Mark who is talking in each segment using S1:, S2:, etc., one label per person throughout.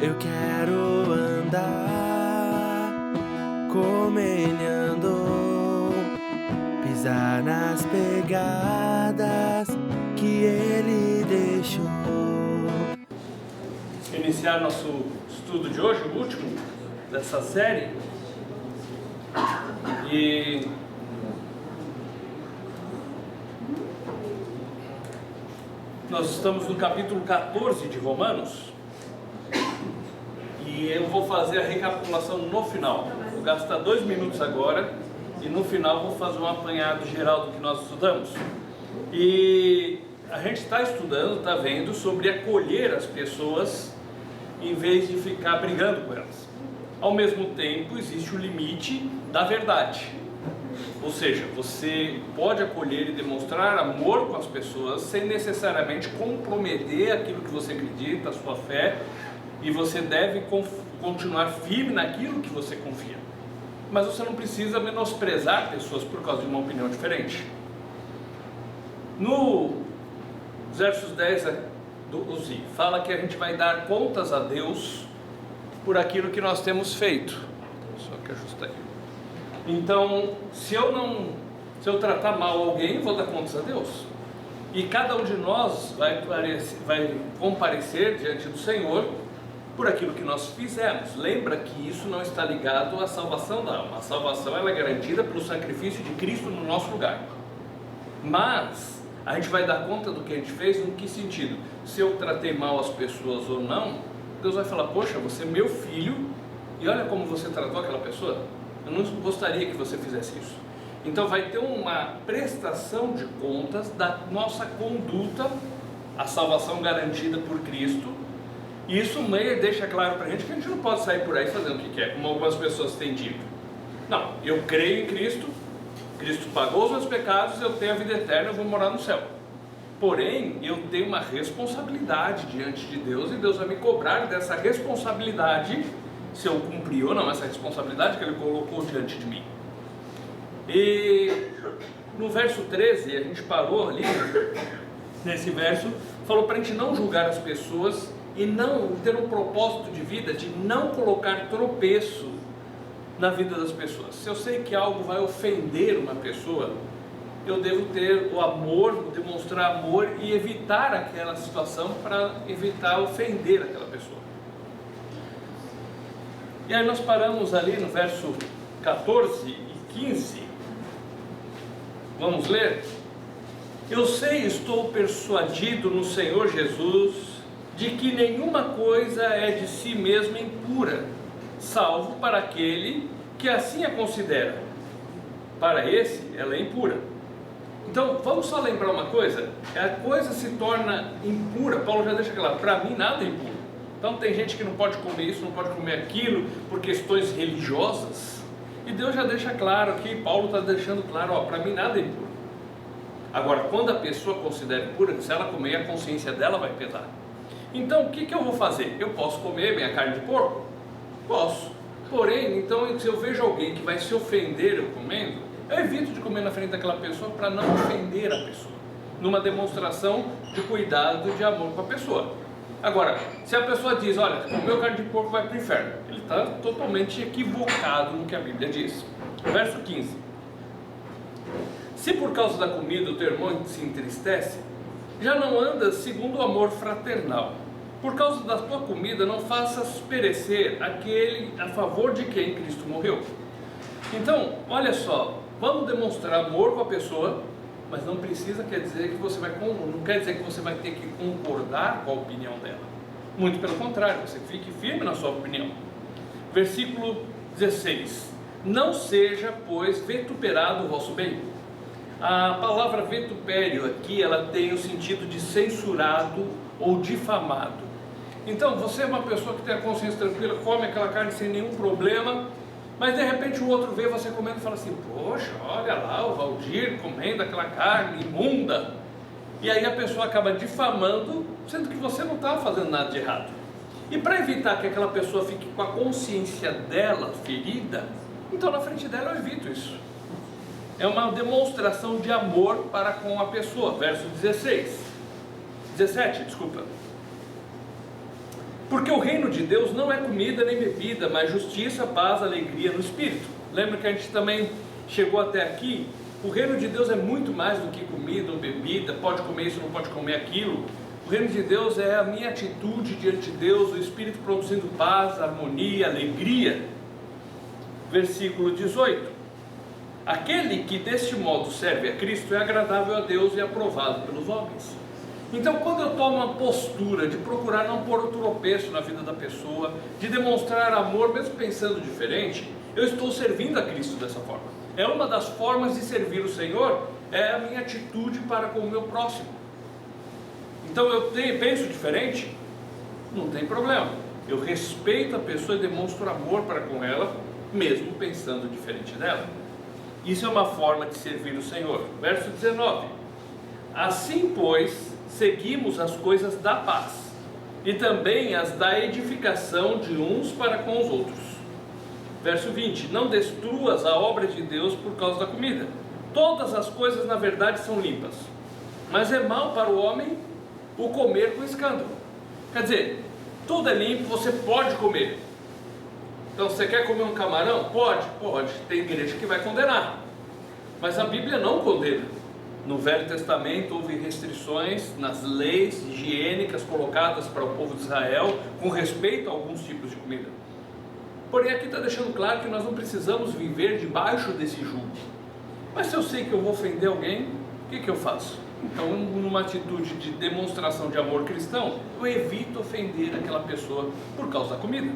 S1: Eu quero andar como ele andou, pisar nas pegadas que ele deixou.
S2: Iniciar nosso estudo de hoje, o último dessa série, e nós estamos no capítulo 14 de Romanos, e eu vou fazer a recapitulação no final. Vou gastar 2 minutos agora, e no final vou fazer um apanhado geral do que nós estudamos. E a gente está estudando, está vendo sobre acolher as pessoas em vez de ficar brigando com elas. Ao mesmo tempo, existe o limite da verdade. Ou seja, você pode acolher e demonstrar amor com as pessoas sem necessariamente comprometer aquilo que você acredita, a sua fé, e você deve continuar firme naquilo que você confia. Mas você não precisa menosprezar pessoas por causa de uma opinião diferente. No versos 10 a 12, fala que a gente vai dar contas a Deus por aquilo que nós temos feito. Só que ajustar aí. Então, se eu tratar mal alguém, eu vou dar contas a Deus. E cada um de nós vai comparecer diante do Senhor por aquilo que nós fizemos. Lembra que isso não está ligado à salvação da alma. A salvação ela é garantida pelo sacrifício de Cristo no nosso lugar. Mas a gente vai dar conta do que a gente fez, em que sentido? Se eu tratei mal as pessoas ou não, Deus vai falar, poxa, você é meu filho, e olha como você tratou aquela pessoa. Eu não gostaria que você fizesse isso. Então vai ter uma prestação de contas da nossa conduta, a salvação garantida por Cristo. E isso meio deixa claro pra gente que a gente não pode sair por aí fazendo o que quer, como algumas pessoas têm dito. Não, eu creio em Cristo, Cristo pagou os meus pecados, eu tenho a vida eterna, eu vou morar no céu. Porém, eu tenho uma responsabilidade diante de Deus, e Deus vai me cobrar dessa responsabilidade, se eu cumprir ou não essa responsabilidade que Ele colocou diante de mim. E no verso 13, a gente parou ali, nesse verso, falou para a gente não julgar as pessoas e não ter um propósito de vida de não colocar tropeço na vida das pessoas. Se eu sei que algo vai ofender uma pessoa, eu devo ter o amor, demonstrar amor e evitar aquela situação para evitar ofender aquela pessoa. E aí nós paramos ali no verso 14 e 15. Vamos ler? Eu sei, estou persuadido no Senhor Jesus de que nenhuma coisa é de si mesma impura, salvo para aquele que assim a considera. Para esse, ela é impura. Então, vamos só lembrar uma coisa, a coisa se torna impura, Paulo já deixa claro, para mim nada é impuro. Então tem gente que não pode comer isso, não pode comer aquilo, por questões religiosas, e Deus já deixa claro aqui, Paulo está deixando claro, para mim nada é impuro. Agora, quando a pessoa considera impura, se ela comer, a consciência dela vai pesar. Então, o que eu vou fazer? Eu posso comer minha carne de porco? Posso. Porém, então, se eu vejo alguém que vai se ofender eu comendo, eu evito de comer na frente daquela pessoa para não ofender a pessoa, numa demonstração de cuidado, de amor com a pessoa. Agora, se a pessoa diz, olha, comeu carne de porco vai para o inferno, ele está totalmente equivocado no que a Bíblia diz. Verso 15. Se por causa da comida o teu irmão se entristece, já não andas segundo o amor fraternal. Por causa da tua comida não faças perecer aquele a favor de quem Cristo morreu. Então, olha só, vamos demonstrar amor com a pessoa, mas não precisa quer dizer que você não quer dizer que você vai ter que concordar com a opinião dela. Muito pelo contrário, você fique firme na sua opinião. Versículo 16. Não seja, pois, vituperado o vosso bem. A palavra vitupério aqui, ela tem o sentido de censurado ou difamado. Então, você é uma pessoa que tem a consciência tranquila, come aquela carne sem nenhum problema, mas de repente o outro vê você comendo e fala assim, poxa, olha lá o Valdir comendo aquela carne imunda. E aí a pessoa acaba difamando, sendo que você não está fazendo nada de errado. E para evitar que aquela pessoa fique com a consciência dela ferida, então na frente dela eu evito isso. É uma demonstração de amor para com a pessoa. Verso 17, desculpa. Porque o reino de Deus não é comida nem bebida, mas justiça, paz, alegria no Espírito. Lembra que a gente também chegou até aqui? O reino de Deus é muito mais do que comida ou bebida, pode comer isso, não pode comer aquilo. O reino de Deus é a minha atitude diante de Deus, o Espírito produzindo paz, harmonia, alegria. Versículo 18: aquele que deste modo serve a Cristo é agradável a Deus e aprovado pelos homens. Então, quando eu tomo uma postura de procurar não pôr o tropeço na vida da pessoa, de demonstrar amor mesmo pensando diferente, eu estou servindo a Cristo dessa forma. É uma das formas de servir o Senhor, é a minha atitude para com o meu próximo. Então eu penso diferente, não tem problema, eu respeito a pessoa e demonstro amor para com ela, mesmo pensando diferente dela. Isso é uma forma de servir o Senhor. Verso 19: assim pois, seguimos as coisas da paz, e também as da edificação de uns para com os outros. Verso 20: não destruas a obra de Deus por causa da comida. Todas as coisas na verdade são limpas, mas é mal para o homem o comer com escândalo. Quer dizer, tudo é limpo, você pode comer. Então, você quer comer um camarão? Pode, pode. Tem igreja que vai condenar, mas a Bíblia não condena. No Velho Testamento houve restrições nas leis higiênicas colocadas para o povo de Israel com respeito a alguns tipos de comida. Porém, aqui está deixando claro que nós não precisamos viver debaixo desse jugo. Mas se eu sei que eu vou ofender alguém, o que eu faço? Então, numa atitude de demonstração de amor cristão, eu evito ofender aquela pessoa por causa da comida.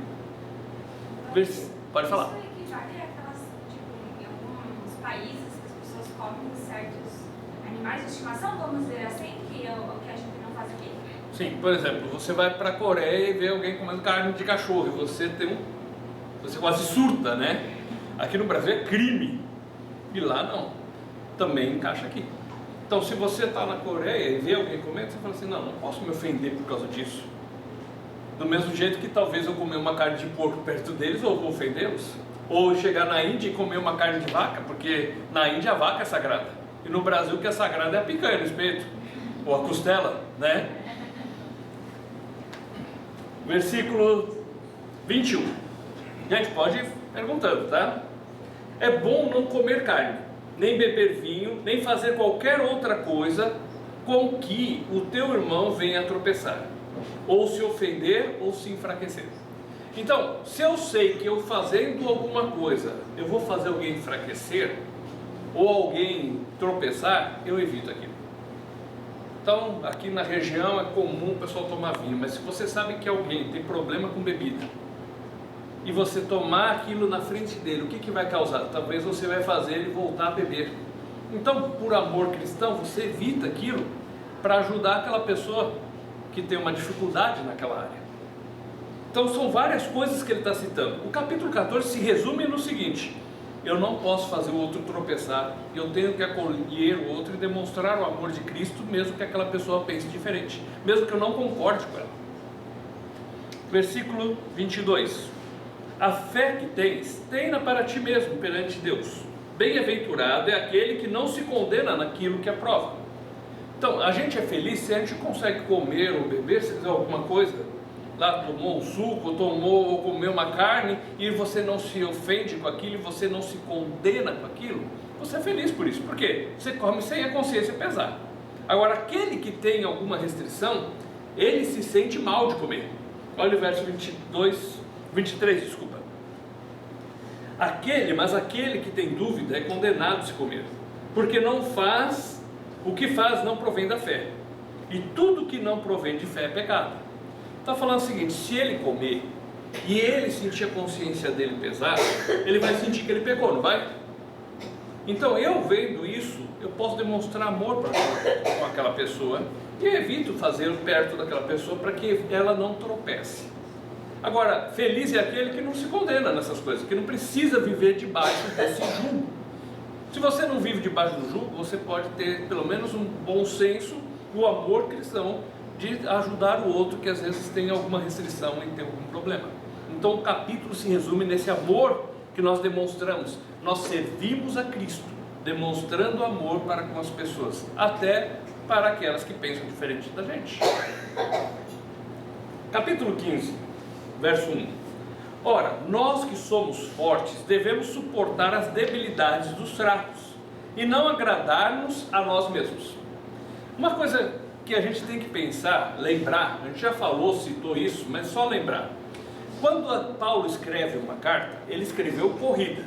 S2: Pode falar.
S3: Isso equivale àquelas, em alguns países que as pessoas comem certos animais de estimação, vamos dizer assim, que é o que a gente não faz aqui?
S2: Sim, por exemplo, você vai para a Coreia e vê alguém comendo carne de cachorro e você quase surta, né? Aqui no Brasil é crime, e lá não, também encaixa aqui. Então, se você está na Coreia e vê alguém comendo, você fala assim: não posso me ofender por causa disso. Do mesmo jeito que talvez eu comer uma carne de porco perto deles, ou vou ofendê-los. Ou chegar na Índia e comer uma carne de vaca, porque na Índia a vaca é sagrada. E no Brasil o que é sagrado é a picanha no espeto, ou a costela, né? Versículo 21. Gente, pode ir perguntando, tá? É bom não comer carne, nem beber vinho, nem fazer qualquer outra coisa com que o teu irmão venha a tropeçar, ou se ofender, ou se enfraquecer. Então, se eu sei que eu fazendo alguma coisa, eu vou fazer alguém enfraquecer, ou alguém tropeçar, eu evito aquilo. Então, aqui na região é comum o pessoal tomar vinho, mas se você sabe que alguém tem problema com bebida, e você tomar aquilo na frente dele, o que vai causar? Talvez você vai fazer ele voltar a beber. Então, por amor cristão, você evita aquilo para ajudar aquela pessoa que tem uma dificuldade naquela área. Então, são várias coisas que ele está citando. O capítulo 14 se resume no seguinte: eu não posso fazer o outro tropeçar, eu tenho que acolher o outro e demonstrar o amor de Cristo, mesmo que aquela pessoa pense diferente, mesmo que eu não concorde com ela. Versículo 22. A fé que tens, tenha para ti mesmo perante Deus. Bem-aventurado é aquele que não se condena naquilo que aprova. Então, a gente é feliz se a gente consegue comer ou beber, se fizer alguma coisa, lá tomou um suco, ou comeu uma carne, e você não se ofende com aquilo, e você não se condena com aquilo, você é feliz por isso. Por quê? Você come sem a consciência pesar. Agora, aquele que tem alguma restrição, ele se sente mal de comer. Olha o verso 23, desculpa. Mas aquele que tem dúvida é condenado se comer, porque não faz, o que faz não provém da fé, e tudo que não provém de fé é pecado. Está falando o seguinte: se ele comer, e ele sentir a consciência dele pesar, ele vai sentir que ele pecou, não vai? Então, eu vendo isso, eu posso demonstrar amor com aquela pessoa, e eu evito fazer perto daquela pessoa para que ela não tropece. Agora, feliz é aquele que não se condena nessas coisas, que não precisa viver debaixo desse jugo. Se você não vive debaixo do jugo, você pode ter pelo menos um bom senso, o amor cristão de ajudar o outro que às vezes tem alguma restrição e tem algum problema. Então o capítulo se resume nesse amor que nós demonstramos. Nós servimos a Cristo, demonstrando amor para com as pessoas, até para aquelas que pensam diferente da gente. Capítulo 15, verso 1. Ora, nós que somos fortes devemos suportar as debilidades dos fracos e não agradar-nos a nós mesmos. Uma coisa que a gente tem que pensar, lembrar, a gente já falou, citou isso, mas só lembrar. Quando Paulo escreve uma carta, ele escreveu corrida.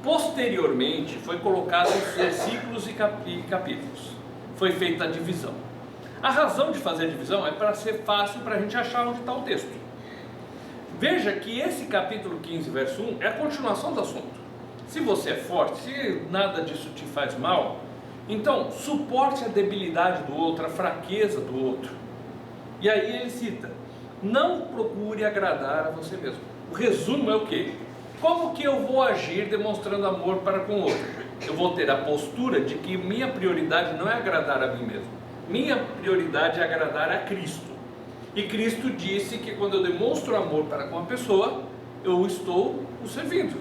S2: Posteriormente foi colocado os versículos e capítulos. Foi feita a divisão. A razão de fazer a divisão é para ser fácil para a gente achar onde está o texto. Veja que esse capítulo 15, verso 1 é a continuação do assunto. Se você é forte, se nada disso te faz mal, então suporte a debilidade do outro, a fraqueza do outro. E aí ele cita: não procure agradar a você mesmo. O resumo é o quê? Como que eu vou agir demonstrando amor para com o outro? Eu vou ter a postura de que minha prioridade não é agradar a mim mesmo. Minha prioridade é agradar a Cristo. E Cristo disse que quando eu demonstro amor para com a pessoa, eu estou o servindo.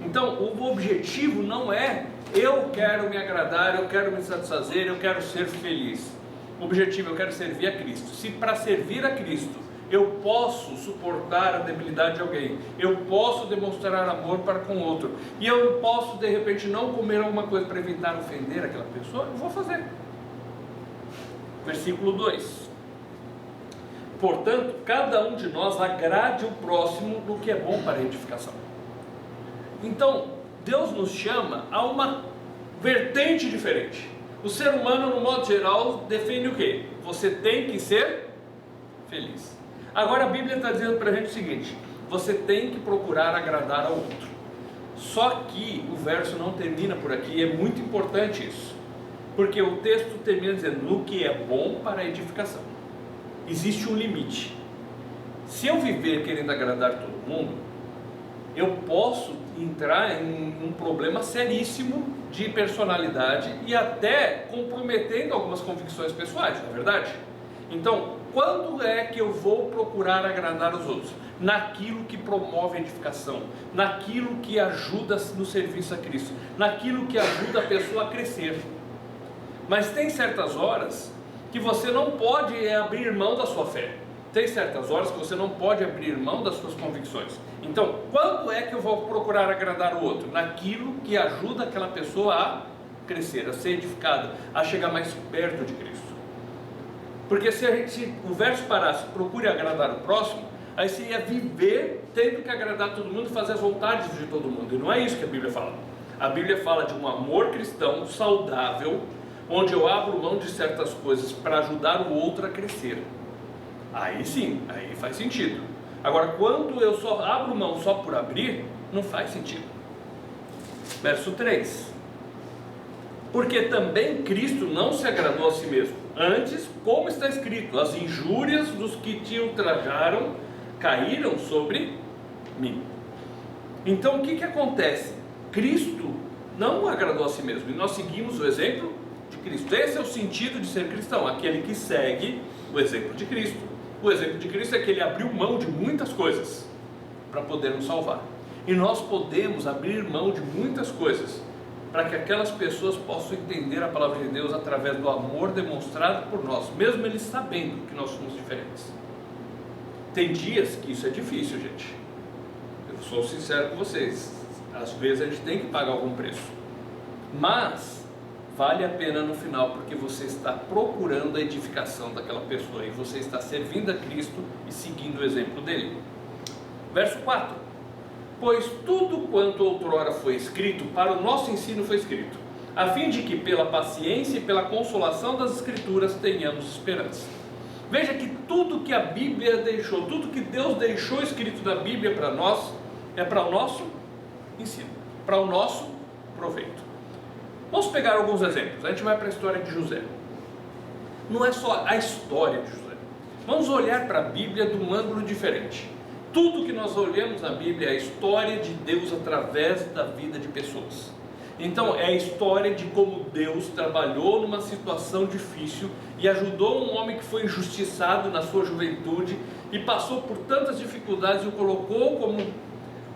S2: Então, o objetivo não é eu quero me agradar, eu quero me satisfazer, eu quero ser feliz. O objetivo, eu quero servir a Cristo. Se para servir a Cristo eu posso suportar a debilidade de alguém, eu posso demonstrar amor para com o outro, e eu posso de repente não comer alguma coisa para evitar ofender aquela pessoa, eu vou fazer. Versículo 2. Portanto, cada um de nós agrade o próximo no que é bom para a edificação. Então, Deus nos chama a uma vertente diferente. O ser humano, no modo geral, defende o quê? Você tem que ser feliz. Agora a Bíblia está dizendo para a gente o seguinte: você tem que procurar agradar ao outro. Só que o verso não termina por aqui, e é muito importante isso. Porque o texto termina dizendo, no que é bom para a edificação. Existe um limite. Se eu viver querendo agradar todo mundo, eu posso entrar em um problema seríssimo de personalidade e até comprometendo algumas convicções pessoais, não é verdade? Então, quando é que eu vou procurar agradar os outros? Naquilo que promove a edificação, naquilo que ajuda no serviço a Cristo, naquilo que ajuda a pessoa a crescer. Mas tem certas horas que você não pode abrir mão da sua fé. Tem certas horas que você não pode abrir mão das suas convicções. Então, quando é que eu vou procurar agradar o outro? Naquilo que ajuda aquela pessoa a crescer, a ser edificada, a chegar mais perto de Cristo. Porque se o verso parasse, procure agradar o próximo, aí você ia viver tendo que agradar todo mundo e fazer as vontades de todo mundo. E não é isso que a Bíblia fala. A Bíblia fala de um amor cristão saudável, onde eu abro mão de certas coisas para ajudar o outro a crescer. Aí sim, aí faz sentido. Agora, quando eu só abro mão só por abrir, não faz sentido. Verso 3. Porque também Cristo não se agradou a si mesmo. Antes, como está escrito, as injúrias dos que te ultrajaram caíram sobre mim. Então o que acontece? Cristo não agradou a si mesmo, e nós seguimos o exemplo de Cristo. Esse é o sentido de ser cristão, aquele que segue o exemplo de Cristo. O exemplo de Cristo é que ele abriu mão de muitas coisas para poder nos salvar. E nós podemos abrir mão de muitas coisas para que aquelas pessoas possam entender a palavra de Deus através do amor demonstrado por nós, mesmo eles sabendo que nós somos diferentes. Tem dias que isso é difícil, gente. Eu sou sincero com vocês. Às vezes a gente tem que pagar algum preço. Mas vale a pena no final, porque você está procurando a edificação daquela pessoa e você está servindo a Cristo e seguindo o exemplo dele. Verso 4. Pois tudo quanto outrora foi escrito, para o nosso ensino foi escrito, a fim de que pela paciência e pela consolação das Escrituras tenhamos esperança. Veja que tudo que a Bíblia deixou, tudo que Deus deixou escrito da Bíblia para nós, é para o nosso ensino, para o nosso proveito. Vamos pegar alguns exemplos. A gente vai para a história de José. Não é só a história de José. Vamos olhar para a Bíblia de um ângulo diferente. Tudo que nós olhamos na Bíblia é a história de Deus através da vida de pessoas. Então é a história de como Deus trabalhou numa situação difícil e ajudou um homem que foi injustiçado na sua juventude e passou por tantas dificuldades e o colocou como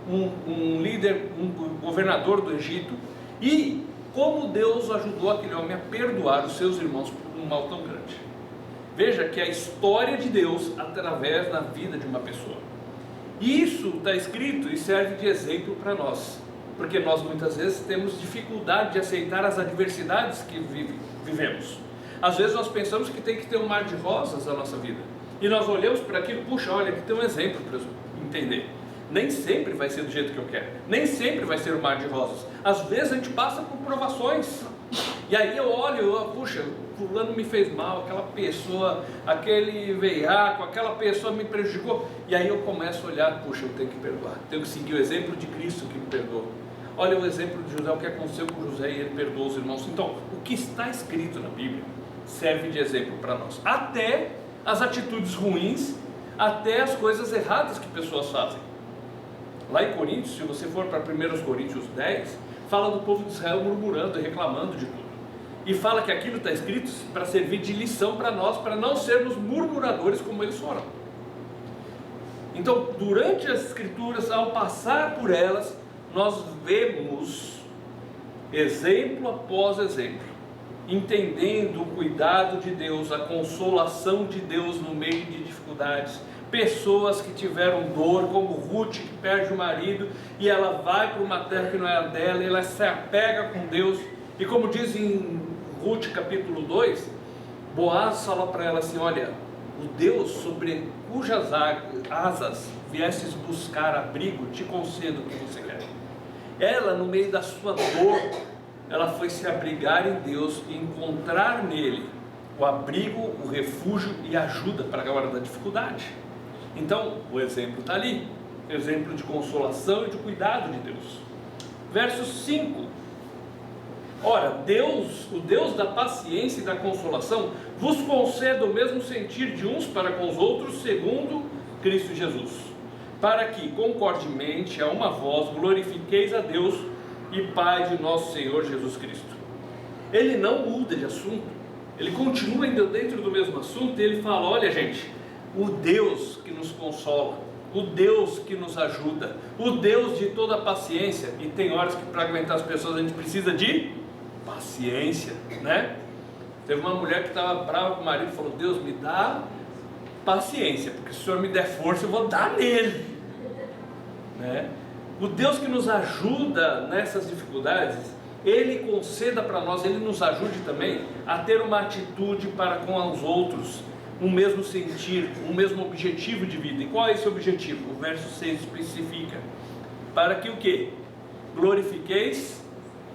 S2: um líder, um governador do Egito, e como Deus ajudou aquele homem a perdoar os seus irmãos por um mal tão grande. Veja que é a história de Deus através da vida de uma pessoa. Isso está escrito e serve de exemplo para nós, porque nós muitas vezes temos dificuldade de aceitar as adversidades que vivemos. Às vezes nós pensamos que tem que ter um mar de rosas na nossa vida, e nós olhamos para aquilo, puxa, olha, aqui tem um exemplo para eu entender. Nem sempre vai ser do jeito que eu quero, nem sempre vai ser um mar de rosas. Às vezes a gente passa por provações, e aí eu olho, puxa, fulano me fez mal, aquela pessoa, aquele veiaco, aquela pessoa me prejudicou, e aí eu começo a olhar, puxa, eu tenho que perdoar, tenho que seguir o exemplo de Cristo que me perdoou. Olha o exemplo de José, o que aconteceu com José e ele perdoou os irmãos. Então, o que está escrito na Bíblia serve de exemplo para nós, até as atitudes ruins, até as coisas erradas que pessoas fazem. Lá em Coríntios, se você for para 1 Coríntios 10, fala do povo de Israel murmurando e reclamando de tudo, e fala que aquilo está escrito para servir de lição para nós, para não sermos murmuradores como eles foram. Então, durante as escrituras, ao passar por elas, nós vemos exemplo após exemplo, entendendo o cuidado de Deus, a consolação de Deus no meio de dificuldades. Pessoas que tiveram dor, como Ruth, que perde o marido e ela vai para uma terra que não é a dela, e ela se apega com Deus, e como diz em Ruth capítulo 2, Boaz fala para ela assim: olha, o Deus sobre cujas asas viesses buscar abrigo, te concedo o que você quer. Ela, no meio da sua dor, ela foi se abrigar em Deus e encontrar nele o abrigo, o refúgio e ajuda para a hora da dificuldade. Então, o exemplo está ali, exemplo de consolação e de cuidado de Deus. Verso 5: ora, Deus, o Deus da paciência e da consolação, vos conceda o mesmo sentir de uns para com os outros, segundo Cristo Jesus, para que, concordemente, a uma voz, glorifiqueis a Deus e Pai de nosso Senhor Jesus Cristo. Ele não muda de assunto, ele continua ainda dentro do mesmo assunto, e ele fala: olha, gente, o Deus que nos consola, o Deus que nos ajuda, o Deus de toda paciência. E tem horas que para aguentar as pessoas a gente precisa de paciência, né? Teve uma mulher que estava brava com o marido e falou: Deus, me dá paciência, porque se o Senhor me der força eu vou dar nele, né? O Deus que nos ajuda nessas dificuldades, Ele conceda para nós, Ele nos ajude também a ter uma atitude para com os outros, um mesmo sentir, um mesmo objetivo de vida. E qual é esse objetivo? O verso 6 especifica: para que o quê? Glorifiqueis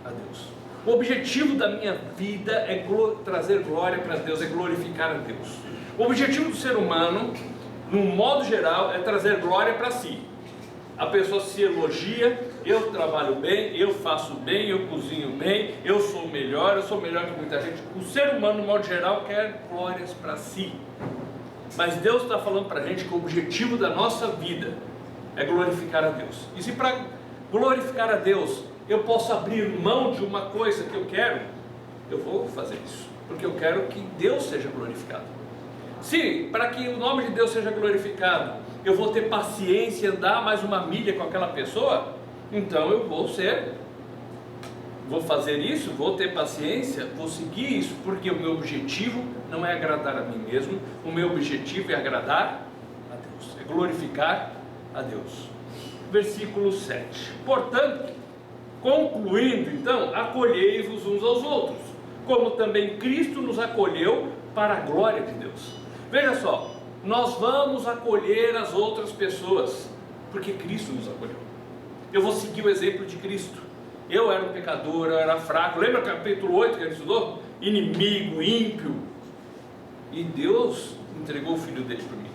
S2: a Deus. O objetivo da minha vida é trazer glória para Deus, é glorificar a Deus. O objetivo do ser humano, no modo geral, é trazer glória para si. A pessoa se elogia: eu trabalho bem, eu faço bem, eu cozinho bem, eu sou melhor que muita gente. O ser humano, no modo geral, quer glórias para si. Mas Deus está falando para a gente que o objetivo da nossa vida é glorificar a Deus. E se para glorificar a Deus eu posso abrir mão de uma coisa que eu quero, eu vou fazer isso, porque eu quero que Deus seja glorificado. Se para que o nome de Deus seja glorificado eu vou ter paciência e andar mais uma milha com aquela pessoa, então eu vou fazer isso, vou ter paciência, vou seguir isso, porque o meu objetivo não é agradar a mim mesmo, o meu objetivo é agradar a Deus, é glorificar a Deus. Versículo 7: portanto, concluindo então, acolhei-vos uns aos outros, como também Cristo nos acolheu para a glória de Deus. Veja só, nós vamos acolher as outras pessoas, porque Cristo nos acolheu. Eu vou seguir o exemplo de Cristo. Eu era um pecador, eu era fraco. Lembra capítulo 8 que a gente estudou? Inimigo, ímpio. E Deus entregou o Filho dele para mim.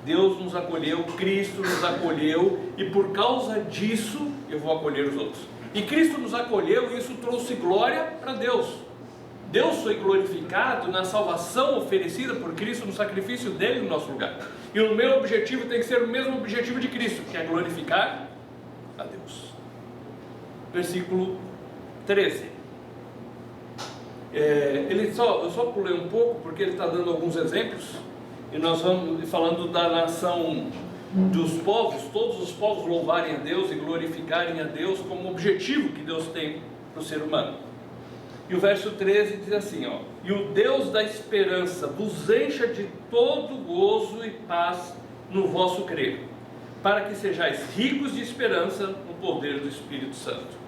S2: Deus nos acolheu, Cristo nos acolheu, e por causa disso eu vou acolher os outros. E Cristo nos acolheu e isso trouxe glória para Deus. Deus foi glorificado na salvação oferecida por Cristo, no sacrifício dele no nosso lugar. E o meu objetivo tem que ser o mesmo objetivo de Cristo, que é glorificar a Deus. Versículo 13. Eu só pulei um pouco porque ele está dando alguns exemplos, e nós vamos falando da nação dos povos, todos os povos louvarem a Deus e glorificarem a Deus como objetivo que Deus tem para o ser humano. E o verso 13 diz assim, ó: e o Deus da esperança vos encha de todo gozo e paz no vosso crer, para que sejais ricos de esperança no poder do Espírito Santo.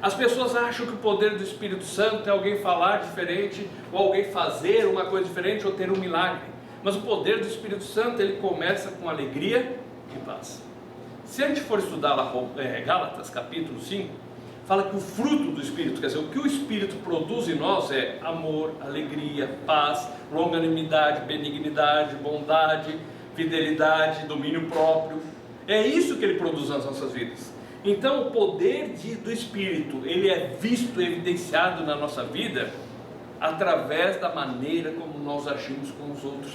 S2: As pessoas acham que o poder do Espírito Santo é alguém falar diferente, ou alguém fazer uma coisa diferente, ou ter um milagre. Mas o poder do Espírito Santo, ele começa com alegria e paz. Se a gente for estudar lá, Gálatas capítulo 5, fala que o fruto do Espírito, quer dizer, o que o Espírito produz em nós é amor, alegria, paz, longanimidade, benignidade, bondade, fidelidade, domínio próprio. É isso que ele produz nas nossas vidas. Então o poder do Espírito, ele é visto, evidenciado na nossa vida através da maneira como nós agimos com os outros.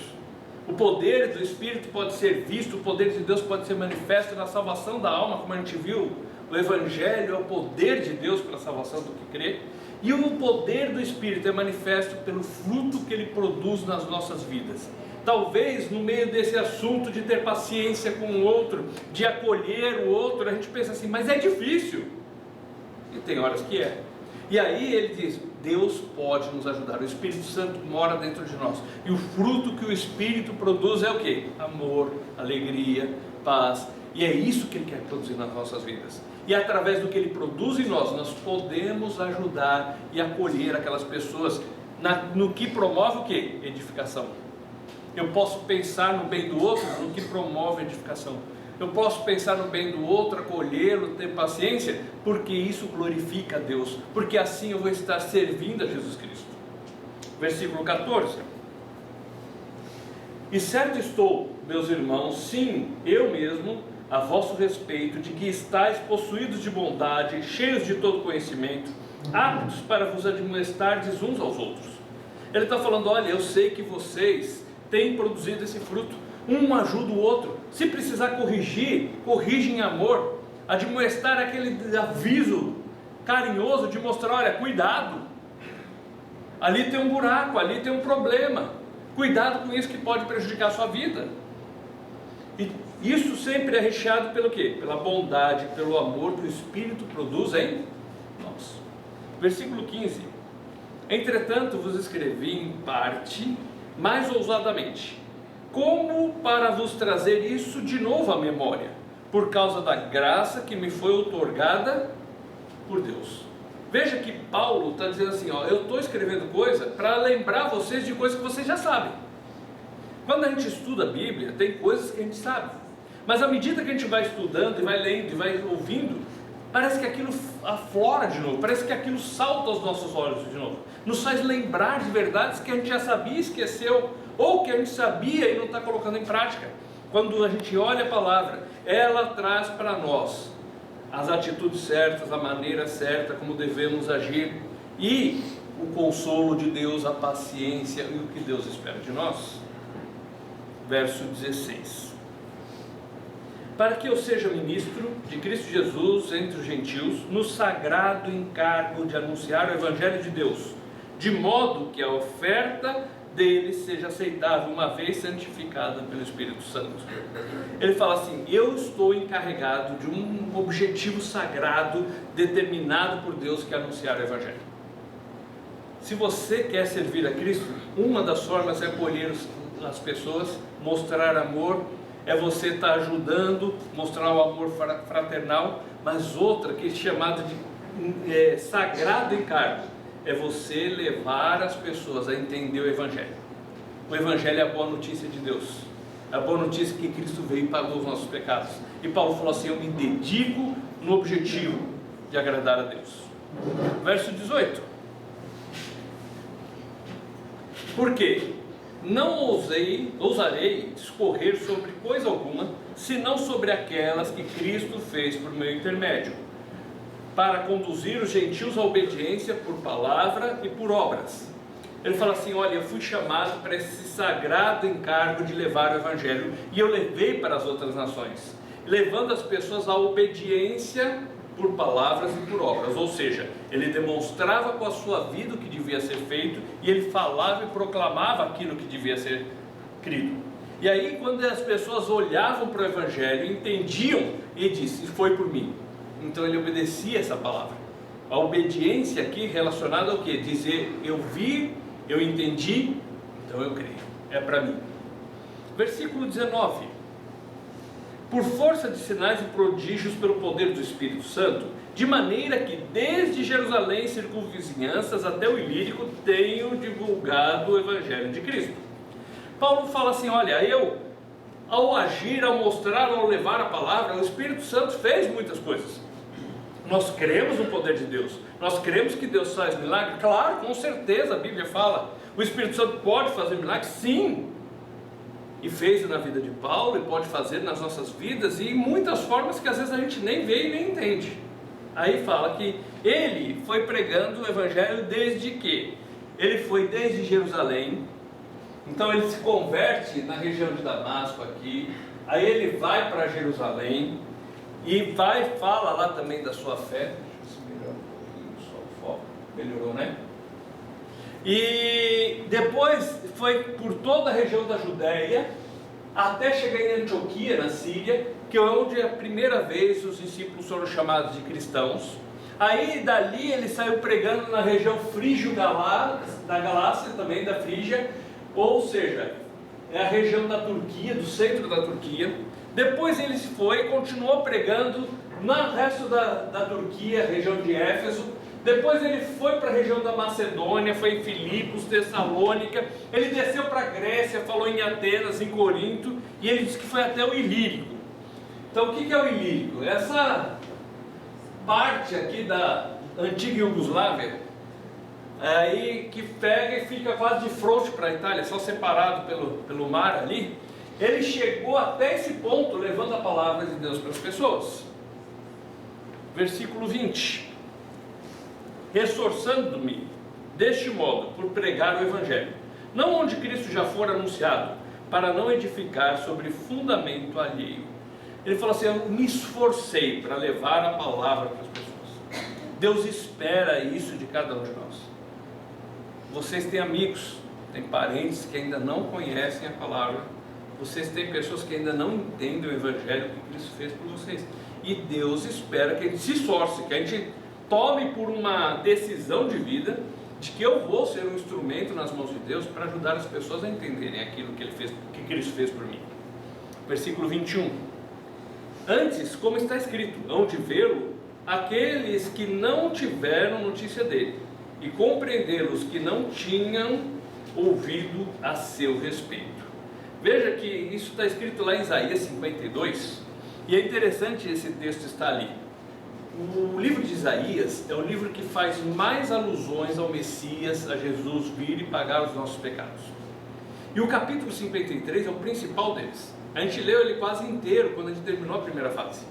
S2: O poder do Espírito pode ser visto, o poder de Deus pode ser manifesto na salvação da alma, como a gente viu. O Evangelho é o poder de Deus para a salvação do que crê. E o poder do Espírito é manifesto pelo fruto que ele produz nas nossas vidas. Talvez no meio desse assunto de ter paciência com o outro, de acolher o outro, a gente pensa assim, mas é difícil. E tem horas que é. E aí ele diz, Deus pode nos ajudar, o Espírito Santo mora dentro de nós. E o fruto que o Espírito produz é o quê? Amor, alegria, paz. E é isso que ele quer produzir nas nossas vidas. E através do que ele produz em nós, nós podemos ajudar e acolher aquelas pessoas no que promove o quê? Edificação. Eu posso pensar no bem do outro, no que promove edificação. Eu posso pensar no bem do outro, acolhê-lo, ter paciência, porque isso glorifica a Deus, porque assim eu vou estar servindo a Jesus Cristo. Versículo 14. E certo estou, meus irmãos, sim, eu mesmo, a vosso respeito, de que estáis possuídos de bondade, cheios de todo conhecimento, aptos para vos admoestardes uns aos outros. Ele está falando, olha, eu sei que vocês têm produzido esse fruto, um ajuda o outro. Se precisar corrigir, corrige em amor. Admoestar é aquele aviso carinhoso de mostrar, olha, cuidado, ali tem um buraco, ali tem um problema, cuidado com isso que pode prejudicar a sua vida. E isso sempre é recheado pelo quê? Pela bondade, pelo amor que o Espírito produz em nós. Versículo 15. Entretanto vos escrevi em parte, mais ousadamente, como para vos trazer isso de novo à memória, por causa da graça que me foi outorgada por Deus. Veja que Paulo está dizendo assim, ó, eu estou escrevendo coisa para lembrar vocês de coisas que vocês já sabem. Quando a gente estuda a Bíblia, tem coisas que a gente sabe, mas à medida que a gente vai estudando e vai lendo e vai ouvindo, parece que aquilo aflora de novo, parece que aquilo salta aos nossos olhos de novo, nos faz lembrar de verdades que a gente já sabia e esqueceu, ou que a gente sabia e não está colocando em prática. Quando a gente olha a palavra, ela traz para nós as atitudes certas, a maneira certa, como devemos agir, e o consolo de Deus, a paciência e o que Deus espera de nós. Verso 16. Para que eu seja ministro de Cristo Jesus entre os gentios, no sagrado encargo de anunciar o Evangelho de Deus, de modo que a oferta dele seja aceitável, uma vez santificada pelo Espírito Santo. Ele fala assim, eu estou encarregado de um objetivo sagrado, determinado por Deus, que é anunciar o Evangelho. Se você quer servir a Cristo, uma das formas é acolher as pessoas, mostrar amor, é você estar ajudando, mostrar o amor fraternal, mas outra que é chamada de sagrado encargo, é você levar as pessoas a entender o Evangelho. O Evangelho é a boa notícia de Deus, a boa notícia que Cristo veio e pagou os nossos pecados. E Paulo falou assim, eu me dedico no objetivo de agradar a Deus. Verso 18. Por quê? Não ousarei discorrer sobre coisa alguma, senão sobre aquelas que Cristo fez por meu intermédio, para conduzir os gentios à obediência por palavra e por obras. Ele fala assim, olha, eu fui chamado para esse sagrado encargo de levar o Evangelho, e eu levei para as outras nações, levando as pessoas à obediência por palavras e por obras, ou seja, ele demonstrava com a sua vida o que devia ser feito, e ele falava e proclamava aquilo que devia ser crido. E aí quando as pessoas olhavam para o Evangelho, entendiam, ele disse, foi por mim. Então ele obedecia essa palavra. A obediência aqui relacionada ao quê? Dizer, eu vi, eu entendi, então eu creio. É para mim. Versículo 19. Por força de sinais e prodígios pelo poder do Espírito Santo, de maneira que desde Jerusalém e circunvizinhanças até o Ilírico tenho divulgado o Evangelho de Cristo. Paulo fala assim, olha, eu, ao agir, ao mostrar, ao levar a palavra, o Espírito Santo fez muitas coisas. Nós cremos no poder de Deus, nós cremos que Deus faz milagre, claro, com certeza a Bíblia fala, o Espírito Santo pode fazer milagre, sim, e fez na vida de Paulo, e pode fazer nas nossas vidas, e em muitas formas que às vezes a gente nem vê e nem entende. Aí fala que ele foi pregando o Evangelho desde que? Ele foi desde Jerusalém, então ele se converte na região de Damasco aqui, aí ele vai para Jerusalém, e fala lá também da sua fé. Deixa eu se melhorar um pouquinho só o foco. Melhorou, né? E depois foi por toda a região da Judéia, até chegar em Antioquia, na Síria, que é onde a primeira vez os discípulos foram chamados de cristãos. Aí dali ele saiu pregando na região frígio-da Galácia, também da Frígia, ou seja, é a região da Turquia, do centro da Turquia. Depois ele foi e continuou pregando no resto da Turquia, região de Éfeso. Depois ele foi para a região da Macedônia, foi em Filipos, Tessalônica. Ele desceu para a Grécia, falou em Atenas, em Corinto, e ele disse que foi até o Ilírico. Então o que é o Ilírico? Essa parte aqui da antiga Iugoslávia, aí que pega e fica quase de frente para a Itália, só separado pelo mar ali. Ele chegou até esse ponto, levando a palavra de Deus para as pessoas. Versículo 20. Esforçando-me deste modo por pregar o Evangelho, não onde Cristo já for anunciado, para não edificar sobre fundamento alheio. Ele falou assim, eu me esforcei para levar a palavra para as pessoas. Deus espera isso de cada um de nós. Vocês têm amigos, têm parentes que ainda não conhecem a palavra, vocês têm pessoas que ainda não entendem o Evangelho que Cristo fez por vocês, e Deus espera que a gente se esforce, que a gente tome por uma decisão de vida, de que eu vou ser um instrumento nas mãos de Deus para ajudar as pessoas a entenderem aquilo que Ele fez, que Cristo fez por mim. Versículo 21. Antes, como está escrito, hão de vê-lo aqueles que não tiveram notícia dele, e compreendê-los que não tinham ouvido a seu respeito. Veja que isso está escrito lá em Isaías 52, e é interessante esse texto estar ali. O livro de Isaías é o livro que faz mais alusões ao Messias, a Jesus vir e pagar os nossos pecados. E o capítulo 53 é o principal deles. A gente leu ele quase inteiro quando a gente terminou a primeira fase.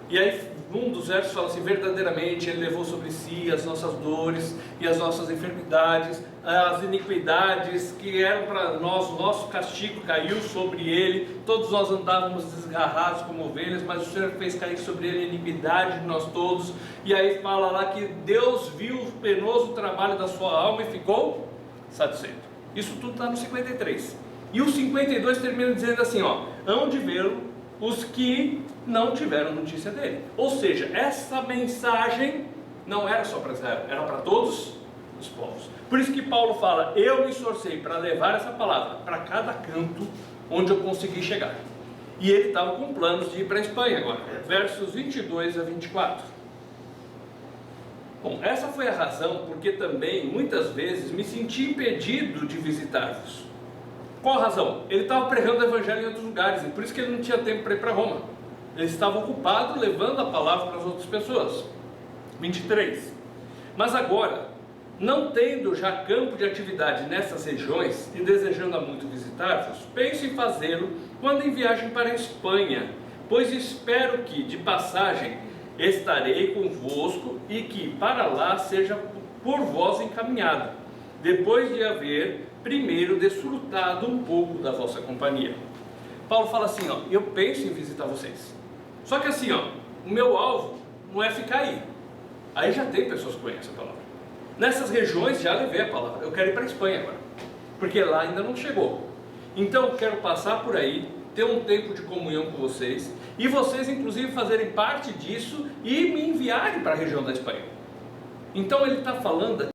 S2: E aí um dos versos fala assim, verdadeiramente Ele levou sobre si as nossas dores e as nossas enfermidades, as iniquidades que eram para nós, o nosso castigo caiu sobre Ele, todos nós andávamos desgarrados como ovelhas, mas o Senhor fez cair sobre Ele a iniquidade de nós todos. E aí fala lá que Deus viu o penoso trabalho da sua alma e ficou satisfeito. Isso tudo está no 53. E o 52 termina dizendo assim, hão de vê-lo os que não tiveram notícia dele. Ou seja, essa mensagem não era só para Israel, era para todos os povos. Por isso que Paulo fala, eu me esforcei para levar essa palavra para cada canto onde eu consegui chegar. E ele estava com planos de ir para a Espanha agora, versos 22 a 24. Bom, essa foi a razão porque também muitas vezes me senti impedido de visitar-vos. Qual a razão? Ele estava pregando o Evangelho em outros lugares, e por isso que ele não tinha tempo para ir para Roma. Ele estava ocupado levando a palavra para as outras pessoas. 23. Mas agora, não tendo já campo de atividade nessas regiões e desejando há muito visitar-vos, penso em fazê-lo quando em viagem para a Espanha, pois espero que, de passagem, estarei convosco e que para lá seja por vós encaminhado, depois de haver primeiro desfrutado um pouco da vossa companhia. Paulo fala assim, eu penso em visitar vocês. Só que assim, o meu alvo não é ficar aí. Aí já tem pessoas que conhecem a palavra. Nessas regiões já levei a palavra. Eu quero ir para a Espanha agora, porque lá ainda não chegou. Então eu quero passar por aí, ter um tempo de comunhão com vocês, e vocês inclusive fazerem parte disso e me enviarem para a região da Espanha. Então ele está falando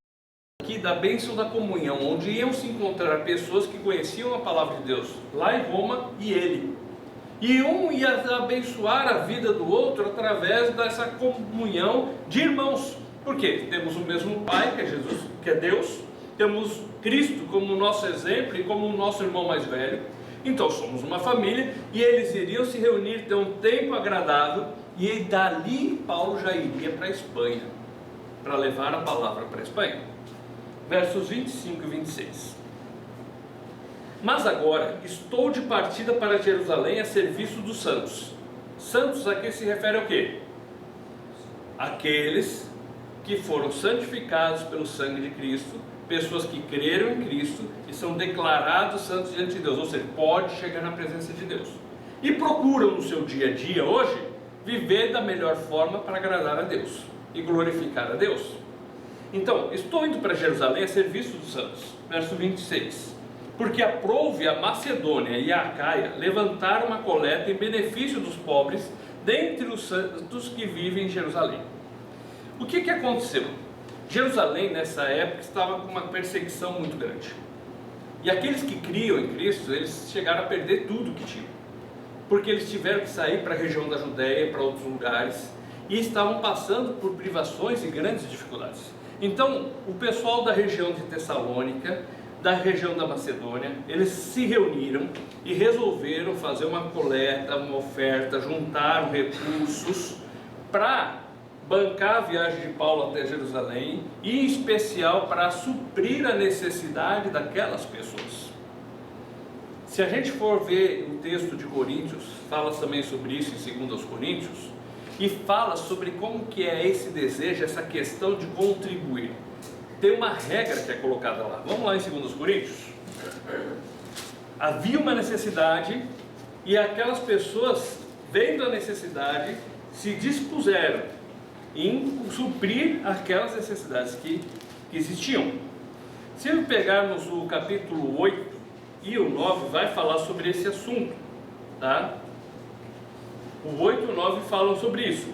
S2: aqui da bênção da comunhão, onde iam se encontrar pessoas que conheciam a palavra de Deus, lá em Roma e ele. E um ia abençoar a vida do outro através dessa comunhão de irmãos. Por quê? Temos o mesmo Pai, que é Jesus, que é Deus. Temos Cristo como nosso exemplo e como o nosso irmão mais velho. Então somos uma família e eles iriam se reunir, ter um tempo agradável. E dali Paulo já iria para a Espanha, para levar a palavra para a Espanha. Versos 25 e 26. Mas agora estou de partida para Jerusalém a serviço dos santos. Santos aqui se refere ao quê? Aqueles que foram santificados pelo sangue de Cristo, pessoas que creram em Cristo e são declarados santos diante de Deus, ou seja, pode chegar na presença de Deus. E procuram no seu dia a dia hoje viver da melhor forma para agradar a Deus e glorificar a Deus. Então, estou indo para Jerusalém a serviço dos santos. Verso 26. Porque aprouve a Macedônia e a Acaia levantar uma coleta em benefício dos pobres dentre os santos que vivem em Jerusalém. O que aconteceu? Jerusalém nessa época estava com uma perseguição muito grande. E aqueles que criam em Cristo, eles chegaram a perder tudo que tinham. Porque eles tiveram que sair para a região da Judéia, para outros lugares, e estavam passando por privações e grandes dificuldades. Então, o pessoal da região de Tessalônica, da região da Macedônia, eles se reuniram e resolveram fazer uma coleta, uma oferta, juntaram recursos para bancar a viagem de Paulo até Jerusalém, e em especial para suprir a necessidade daquelas pessoas. Se a gente for ver o texto de Coríntios, fala também sobre isso em 2 Coríntios, e fala sobre como que é esse desejo, essa questão de contribuir. Tem uma regra que é colocada lá. Vamos lá em 2 Coríntios. Havia uma necessidade e aquelas pessoas, vendo a necessidade, se dispuseram em suprir aquelas necessidades que existiam. Se pegarmos o capítulo 8 e o 9, vai falar sobre esse assunto, tá? O 8 e o 9 falam sobre isso.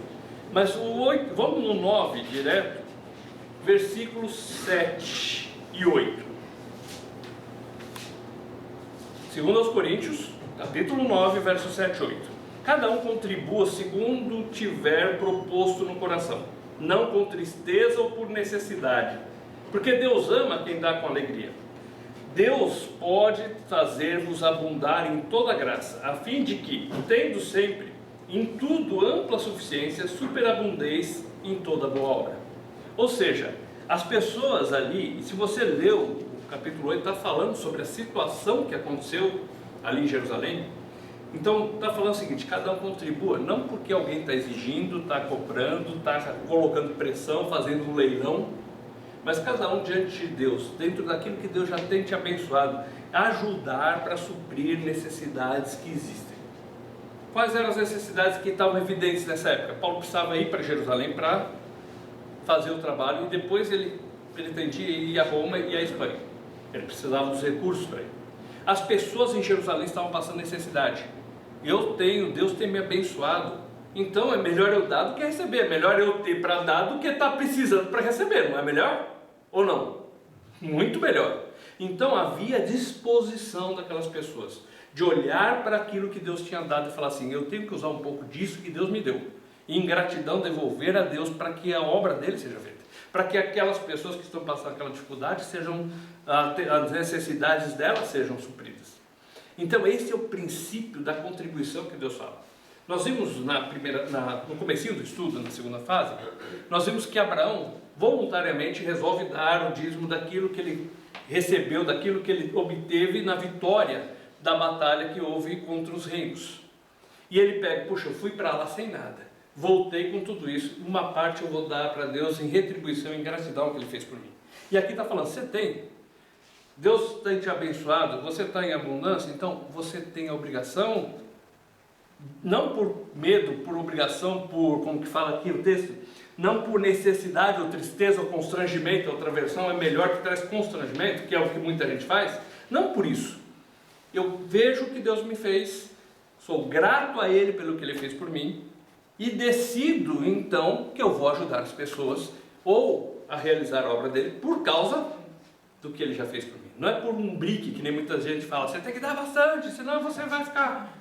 S2: Mas o 8, vamos no 9 direto, versículos 7 e 8. 2 Coríntios, capítulo 9, versos 7 e 8. Cada um contribua segundo tiver proposto no coração, não com tristeza ou por necessidade, porque Deus ama quem dá com alegria. Deus pode fazer-vos abundar em toda graça, a fim de que, tendo sempre em tudo ampla suficiência, superabundeis em toda boa obra. Ou seja, as pessoas ali, se você leu o capítulo 8, está falando sobre a situação que aconteceu ali em Jerusalém. Então está falando o seguinte: cada um contribua, não porque alguém está exigindo, está cobrando, está colocando pressão, fazendo um leilão, mas cada um diante de Deus, dentro daquilo que Deus já tem te abençoado, ajudar para suprir necessidades que existem. Quais eram as necessidades que estavam evidentes nessa época? Paulo precisava ir para Jerusalém para fazer o trabalho, e depois ele pretendia ir a Roma e a Espanha. Ele precisava dos recursos para ir. As pessoas em Jerusalém estavam passando necessidade. Deus tem me abençoado, então é melhor eu dar do que receber. É melhor eu ter para dar do que estar precisando para receber, não é melhor? Ou não? Muito melhor. Então havia disposição daquelas pessoas de olhar para aquilo que Deus tinha dado e falar assim: eu tenho que usar um pouco disso que Deus me deu, e em gratidão devolver a Deus para que a obra dele seja feita, para que aquelas pessoas que estão passando aquela dificuldade as necessidades delas sejam supridas. Então esse é o princípio da contribuição que Deus fala. Nós vimos no comecinho do estudo, na segunda fase, nós vimos que Abraão voluntariamente resolve dar o dízimo daquilo que ele recebeu, daquilo que ele obteve na vitória da batalha que houve contra os reinos. E ele pega: puxa, eu fui para lá sem nada, voltei com tudo isso, uma parte eu vou dar para Deus em retribuição, em gratidão ao que ele fez por mim. E aqui está falando: você tem, Deus tem te abençoado, você está em abundância, então você tem a obrigação, não por medo, por obrigação, por, como que fala aqui o texto, não por necessidade ou tristeza ou constrangimento. Outra versão é melhor, que traz constrangimento, que é o que muita gente faz. Não por isso. Eu vejo o que Deus me fez, sou grato a Ele pelo que Ele fez por mim, e decido então que eu vou ajudar as pessoas, ou a realizar a obra dele por causa do que ele já fez por mim. Não é por um brique, que nem muita gente fala, você tem que dar bastante, senão você vai ficar,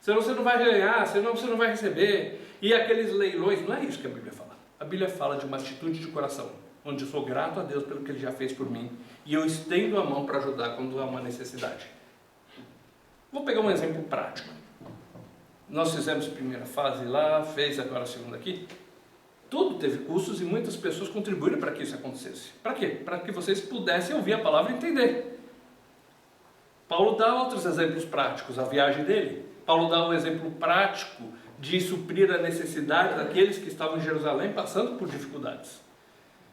S2: senão você não vai ganhar, senão você não vai receber. E aqueles leilões, não é isso que a Bíblia fala. A Bíblia fala de uma atitude de coração, onde eu sou grato a Deus pelo que ele já fez por mim, e eu estendo a mão para ajudar quando há uma necessidade. Vou pegar um exemplo prático. Nós fizemos a primeira fase lá, fez agora a segunda aqui. Tudo teve custos e muitas pessoas contribuíram para que isso acontecesse. Para quê? Para que vocês pudessem ouvir a palavra e entender. Paulo dá outros exemplos práticos, a viagem dele. Paulo dá um exemplo prático de suprir a necessidade daqueles que estavam em Jerusalém passando por dificuldades.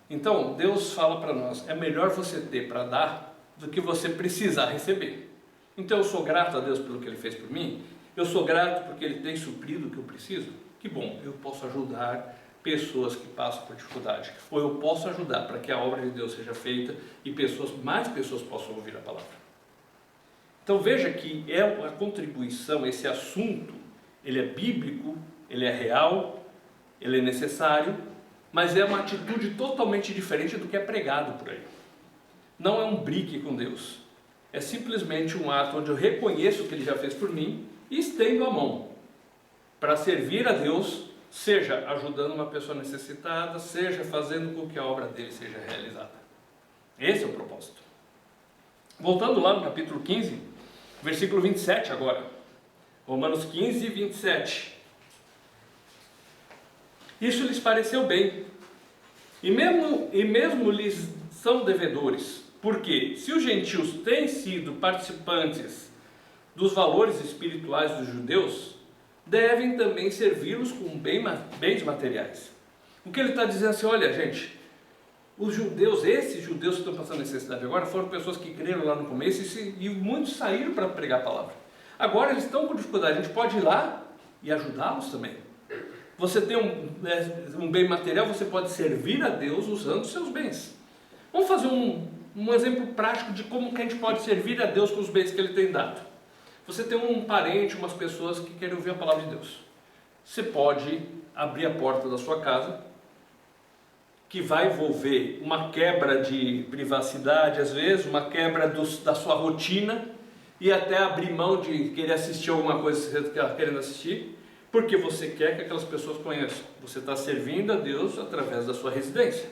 S2: Então, Deus fala para nós, é melhor você ter para dar do que você precisar receber. Então, eu sou grato a Deus pelo que Ele fez por mim. Eu sou grato porque Ele tem suprido o que eu preciso. Que bom, eu posso ajudar pessoas que passam por dificuldade. Ou eu posso ajudar para que a obra de Deus seja feita e mais pessoas possam ouvir a palavra. Então, veja que é uma contribuição, esse assunto, ele é bíblico, ele é real, ele é necessário, mas é uma atitude totalmente diferente do que é pregado por aí. Não é um brigue com Deus. É simplesmente um ato onde eu reconheço o que Ele já fez por mim e estendo a mão para servir a Deus, seja ajudando uma pessoa necessitada, seja fazendo com que a obra dele seja realizada. Esse é o propósito. Voltando lá no capítulo 15, versículo 27 agora. Romanos 15, 27. Isso lhes pareceu bem, e mesmo lhes são devedores, porque se os gentios têm sido participantes dos valores espirituais dos judeus, devem também servi-los com bens materiais. O que ele está dizendo assim, olha gente, os judeus, esses judeus que estão passando necessidade agora, foram pessoas que creram lá no começo e muitos saíram para pregar a palavra. Agora eles estão com dificuldade, a gente pode ir lá e ajudá-los também. Você tem um bem material, você pode servir a Deus usando os seus bens. Vamos fazer um exemplo prático de como que a gente pode servir a Deus com os bens que Ele tem dado. Você tem um parente, umas pessoas que querem ouvir a palavra de Deus. Você pode abrir a porta da sua casa, que vai envolver uma quebra de privacidade, às vezes, uma quebra da sua rotina, e até abrir mão de querer assistir alguma coisa que você está querendo assistir, porque você quer que aquelas pessoas conheçam. Você está servindo a Deus através da sua residência.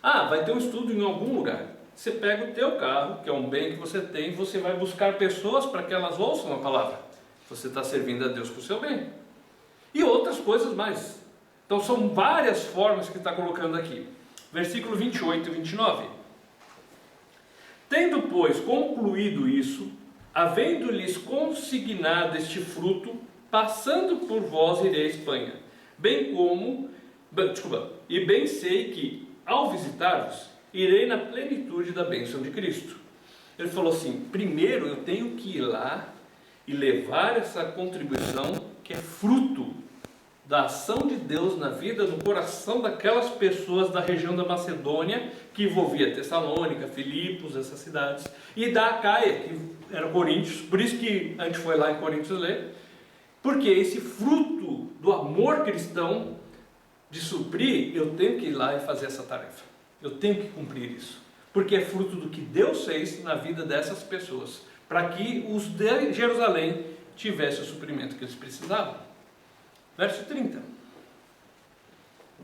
S2: Vai ter um estudo em algum lugar. Você pega o teu carro, que é um bem que você tem, você vai buscar pessoas para que elas ouçam a palavra. Você está servindo a Deus com o seu bem. E outras coisas mais. Então são várias formas que está colocando aqui. Versículo 28 e 29. Tendo, pois, concluído isso, havendo-lhes consignado este fruto, passando por vós irei à Espanha, bem sei que, ao visitar-vos, irei na plenitude da bênção de Cristo. Ele falou assim, primeiro eu tenho que ir lá e levar essa contribuição que é fruto da ação de Deus na vida, no coração daquelas pessoas da região da Macedônia, que envolvia Tessalônica, Filipos, essas cidades, e da Acaia, que era Coríntios. Por isso que a gente foi lá em Coríntios ler, porque esse fruto do amor cristão de suprir, eu tenho que ir lá e fazer essa tarefa. Eu tenho que cumprir isso, porque é fruto do que Deus fez na vida dessas pessoas, para que os de Jerusalém tivessem o suprimento que eles precisavam. Verso 30.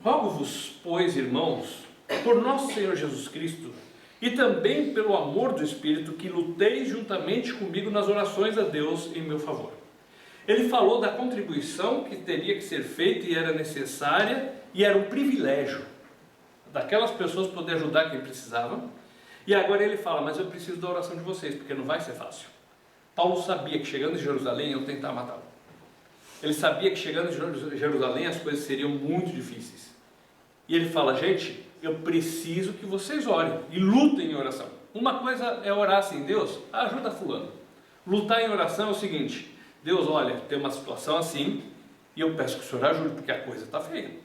S2: Rogo-vos, pois, irmãos, por nosso Senhor Jesus Cristo, e também pelo amor do Espírito, que luteis juntamente comigo nas orações a Deus em meu favor. Ele falou da contribuição que teria que ser feita e era necessária, e era um privilégio daquelas pessoas poder ajudar quem precisava. E agora ele fala, mas eu preciso da oração de vocês, porque não vai ser fácil. Paulo sabia que chegando em Jerusalém iam tentar matá-lo. Ele sabia que chegando em Jerusalém as coisas seriam muito difíceis. E ele fala, gente, eu preciso que vocês orem e lutem em oração. Uma coisa é orar assim, Deus, ajuda fulano. Lutar em oração é o seguinte, Deus, olha, tem uma situação assim, e eu peço que o Senhor ajude, porque a coisa está feia.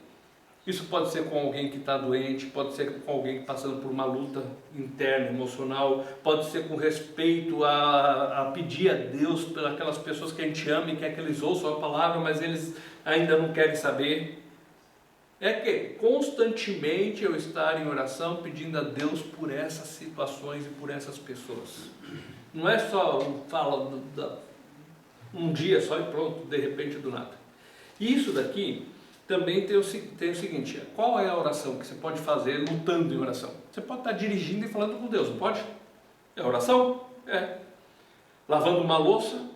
S2: Isso pode ser com alguém que está doente, pode ser com alguém passando por uma luta interna, emocional, pode ser com respeito a pedir a Deus pelas pessoas que a gente ama e quer que eles ouçam a palavra, mas eles ainda não querem saber. é que constantemente eu estar em oração pedindo a Deus por essas situações e por essas pessoas. Não é só um dia só e pronto, de repente do nada. E isso daqui também tem o seguinte, qual é a oração que você pode fazer lutando em oração? Você pode estar dirigindo e falando com Deus, não pode? É oração? É. Lavando uma louça,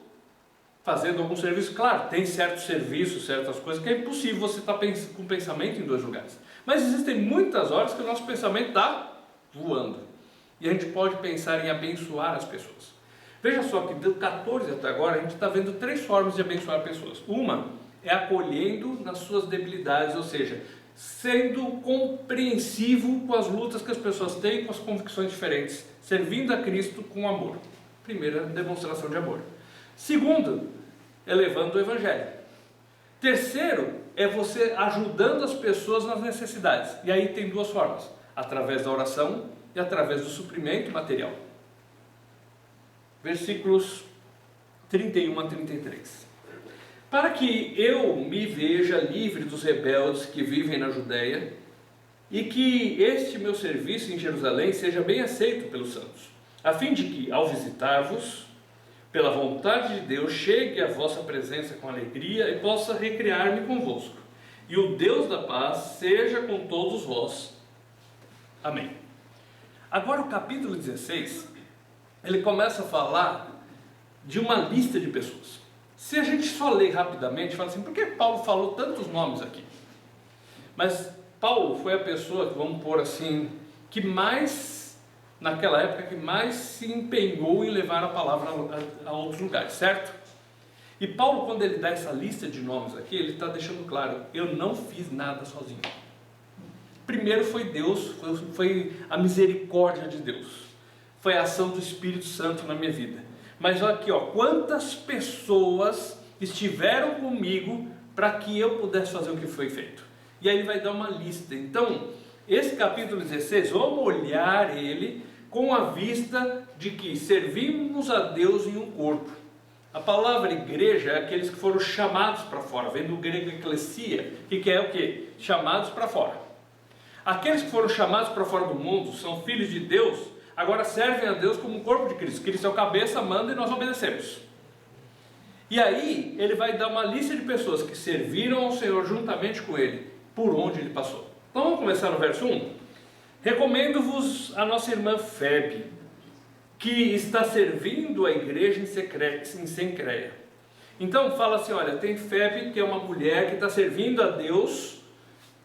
S2: fazendo algum serviço, claro, tem certos serviços, certas coisas que é impossível você estar com o pensamento em dois lugares. Mas existem muitas horas que o nosso pensamento está voando. E a gente pode pensar em abençoar as pessoas. Veja só que do 14 até agora a gente está vendo 3 formas de abençoar pessoas. Uma é acolhendo nas suas debilidades, ou seja, sendo compreensivo com as lutas que as pessoas têm, com as convicções diferentes, servindo a Cristo com amor. Primeira demonstração de amor. Segundo, é levando o Evangelho. Terceiro, é você ajudando as pessoas nas necessidades. E aí tem 2 formas, através da oração e através do suprimento material. Versículos 31 a 33. Para que eu me veja livre dos rebeldes que vivem na Judéia, e que este meu serviço em Jerusalém seja bem aceito pelos santos, a fim de que, ao visitar-vos, pela vontade de Deus, chegue à vossa presença com alegria e possa recriar-me convosco. E o Deus da paz seja com todos vós. Amém. Agora o capítulo 16, ele começa a falar de uma lista de pessoas. Se a gente só ler rapidamente, fala assim, por que Paulo falou tantos nomes aqui? Mas Paulo foi a pessoa, vamos pôr assim, que mais, naquela época, que mais se empenhou em levar a palavra a outros lugares, certo? E Paulo, quando ele dá essa lista de nomes aqui, ele está deixando claro, eu não fiz nada sozinho. Primeiro foi Deus, foi a misericórdia de Deus, foi a ação do Espírito Santo na minha vida. Mas olha aqui, quantas pessoas estiveram comigo para que eu pudesse fazer o que foi feito. E aí ele vai dar uma lista. Então, esse capítulo 16, vamos olhar ele com a vista de que servimos a Deus em um corpo. A palavra igreja é aqueles que foram chamados para fora, vem do grego ecclesia, que é o quê? Chamados para fora. Aqueles que foram chamados para fora do mundo, são filhos de Deus, agora servem a Deus como um corpo de Cristo. Cristo é o cabeça, manda e nós obedecemos. E aí ele vai dar uma lista de pessoas que serviram ao Senhor juntamente com ele, por onde ele passou. Então vamos começar no verso 1. Recomendo-vos a nossa irmã Febe, que está servindo a igreja em Cencreia. Então fala assim, olha, tem Febe, que é uma mulher que está servindo a Deus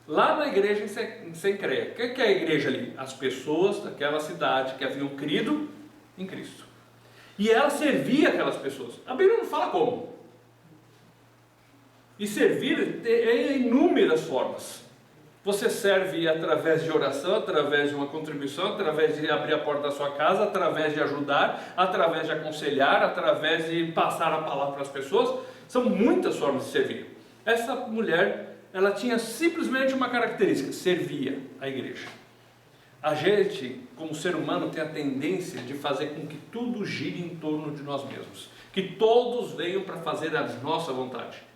S2: lá na igreja em Cencreia. O que é a igreja ali? As pessoas daquela cidade que haviam crido em Cristo. E ela servia aquelas pessoas. A Bíblia não fala como. E servir é inúmeras formas. Você serve através de oração, através de uma contribuição, através de abrir a porta da sua casa, através de ajudar, através de aconselhar, através de passar a palavra para as pessoas. São muitas formas de servir. Essa mulher, ela tinha simplesmente uma característica, servia a igreja. A gente, como ser humano, tem a tendência de fazer com que tudo gire em torno de nós mesmos, que todos venham para fazer a nossa vontade.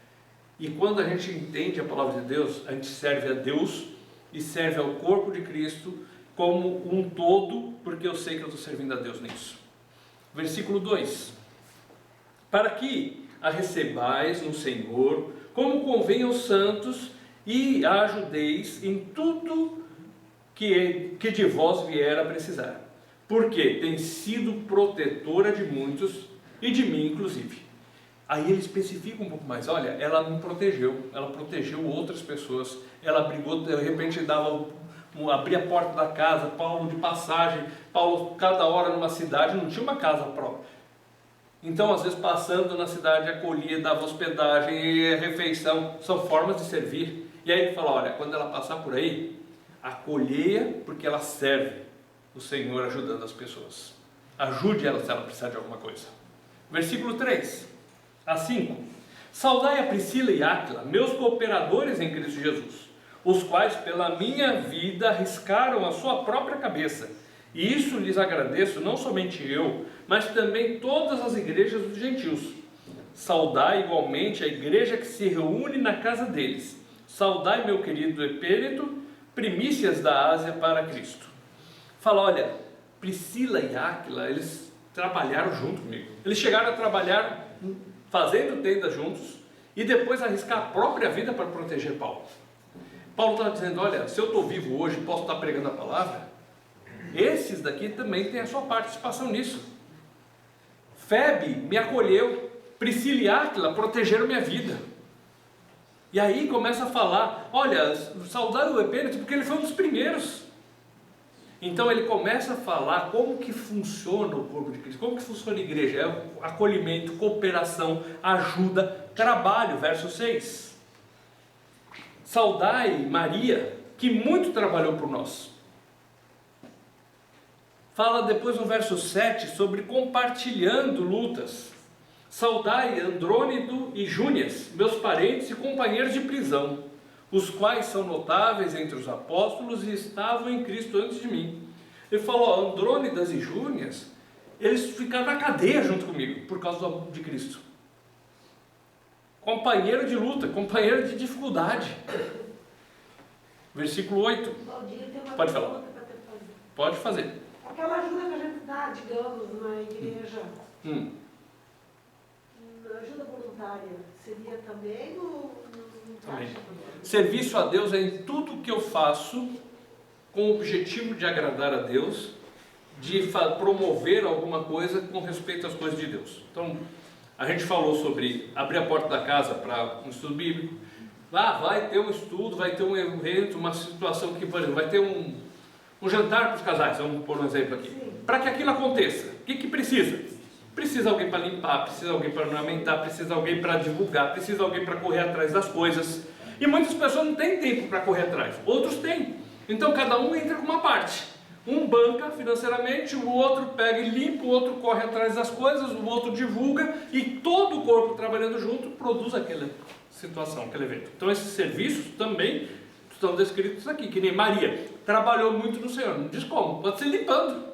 S2: E quando a gente entende a palavra de Deus, a gente serve a Deus e serve ao corpo de Cristo como um todo, porque eu sei que eu estou servindo a Deus nisso. Versículo 2: para que a recebais no Senhor, como convém aos santos, e a ajudeis em tudo que de vós vier a precisar, porque tem sido protetora de muitos, e de mim inclusive. Aí ele especifica um pouco mais, olha, ela me protegeu, ela protegeu outras pessoas, ela brigou, de repente abria a porta da casa, Paulo de passagem, Paulo cada hora numa cidade, não tinha uma casa própria. Então, às vezes, passando na cidade, acolhia, dava hospedagem e refeição, são formas de servir. E aí ele fala, olha, quando ela passar por aí, acolheia, porque ela serve o Senhor ajudando as pessoas. Ajude ela se ela precisar de alguma coisa. Versículo 3 a 5. Saudai a Priscila e Áquila, meus cooperadores em Cristo Jesus, os quais pela minha vida arriscaram a sua própria cabeça. E isso lhes agradeço, não somente eu, mas também todas as igrejas dos gentios. Saudai igualmente a igreja que se reúne na casa deles. Saudai meu querido Epêneto, primícias da Ásia para Cristo. Fala, olha, Priscila e Áquila, eles trabalharam junto comigo. Eles chegaram a trabalhar fazendo tenda juntos e depois arriscar a própria vida para proteger Paulo. Paulo está dizendo, olha, se eu estou vivo hoje, posso estar pregando a palavra, esses daqui também têm a sua participação nisso. Febe me acolheu, Priscila e Áquila protegeram minha vida. E aí começa a falar, olha, saudai o Epêneto porque ele foi um dos primeiros. Então ele começa a falar como que funciona o corpo de Cristo, como que funciona a igreja, é acolhimento, cooperação, ajuda, trabalho, verso 6. Saudai Maria, que muito trabalhou por nós. Fala depois no verso 7 sobre compartilhando lutas. Saudai Andrônico e Júnias, meus parentes e companheiros de prisão, os quais são notáveis entre os apóstolos e estavam em Cristo antes de mim. Ele falou, Andrônidas e Júnias, eles ficaram na cadeia junto comigo, por causa de Cristo. Companheiro de luta, companheiro de dificuldade. Versículo 8. Pode falar. Pode fazer.
S4: Aquela ajuda que a gente dá, digamos, na igreja, ajuda voluntária, seria também ou não
S2: Também.
S4: acha também?
S2: Serviço a Deus é em tudo que eu faço com o objetivo de agradar a Deus, de promover alguma coisa com respeito às coisas de Deus. Então, a gente falou sobre abrir a porta da casa para um estudo bíblico. Vai ter um estudo, vai ter um evento, uma situação que, por exemplo, vai ter um jantar para os casais, vamos pôr um exemplo aqui. Para que aquilo aconteça, o que precisa? Precisa alguém para limpar, precisa alguém para ornamentar, precisa alguém para divulgar, precisa alguém para correr atrás das coisas. E muitas pessoas não têm tempo para correr atrás, outros têm. Então cada um entra com uma parte. Um banca financeiramente, o outro pega e limpa, o outro corre atrás das coisas, o outro divulga, e todo o corpo trabalhando junto produz aquela situação, aquele evento. Então esses serviços também estão descritos aqui, que nem Maria trabalhou muito no Senhor. Não diz como, pode ser limpando,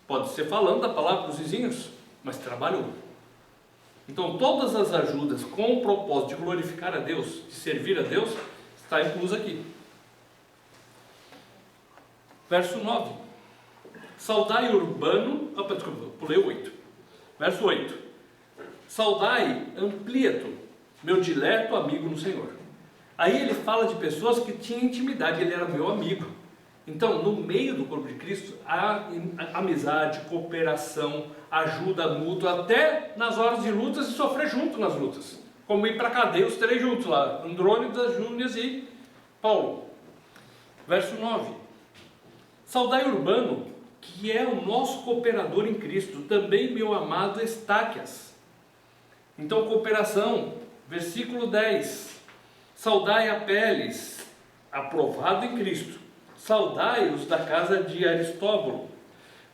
S2: pode ser falando da palavra para os vizinhos, mas trabalhou. Então todas as ajudas com o propósito de glorificar a Deus, de servir a Deus, está incluso aqui. Verso 9. Saudai Urbano, desculpa, pulei o 8. Verso 8. Saudai Amplieto, meu dileto amigo no Senhor. Aí ele fala de pessoas que tinham intimidade, ele era meu amigo. Então, no meio do corpo de Cristo, há amizade, cooperação, ajuda mútua, até nas horas de lutas e sofrer junto nas lutas. Como ir para a cadeia, os três juntos lá, Andrônidas, Júnias e Paulo. Verso 9. Saudai Urbano, que é o nosso cooperador em Cristo, também meu amado Estáquias. Então, cooperação, versículo 10. Saudai Apeles, aprovado em Cristo. Saudai-os da casa de Aristóbulo.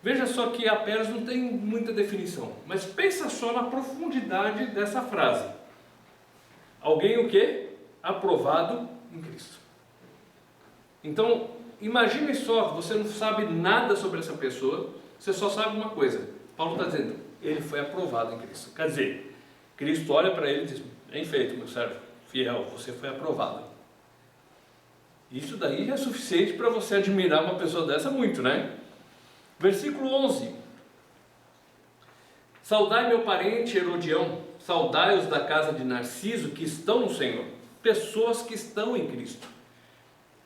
S2: Veja só que Apeles não tem muita definição, mas pensa só na profundidade dessa frase. Alguém o quê? Aprovado em Cristo. Então, imagine só, você não sabe nada sobre essa pessoa, você só sabe uma coisa. Paulo está dizendo, ele foi aprovado em Cristo. Quer dizer, Cristo olha para ele e diz, bem feito, meu servo, fiel, você foi aprovado. Isso daí é suficiente para você admirar uma pessoa dessa muito, né? Versículo 11. Saudai meu parente Herodião, saudai-os da casa de Narciso, que estão no Senhor. Pessoas que estão em Cristo.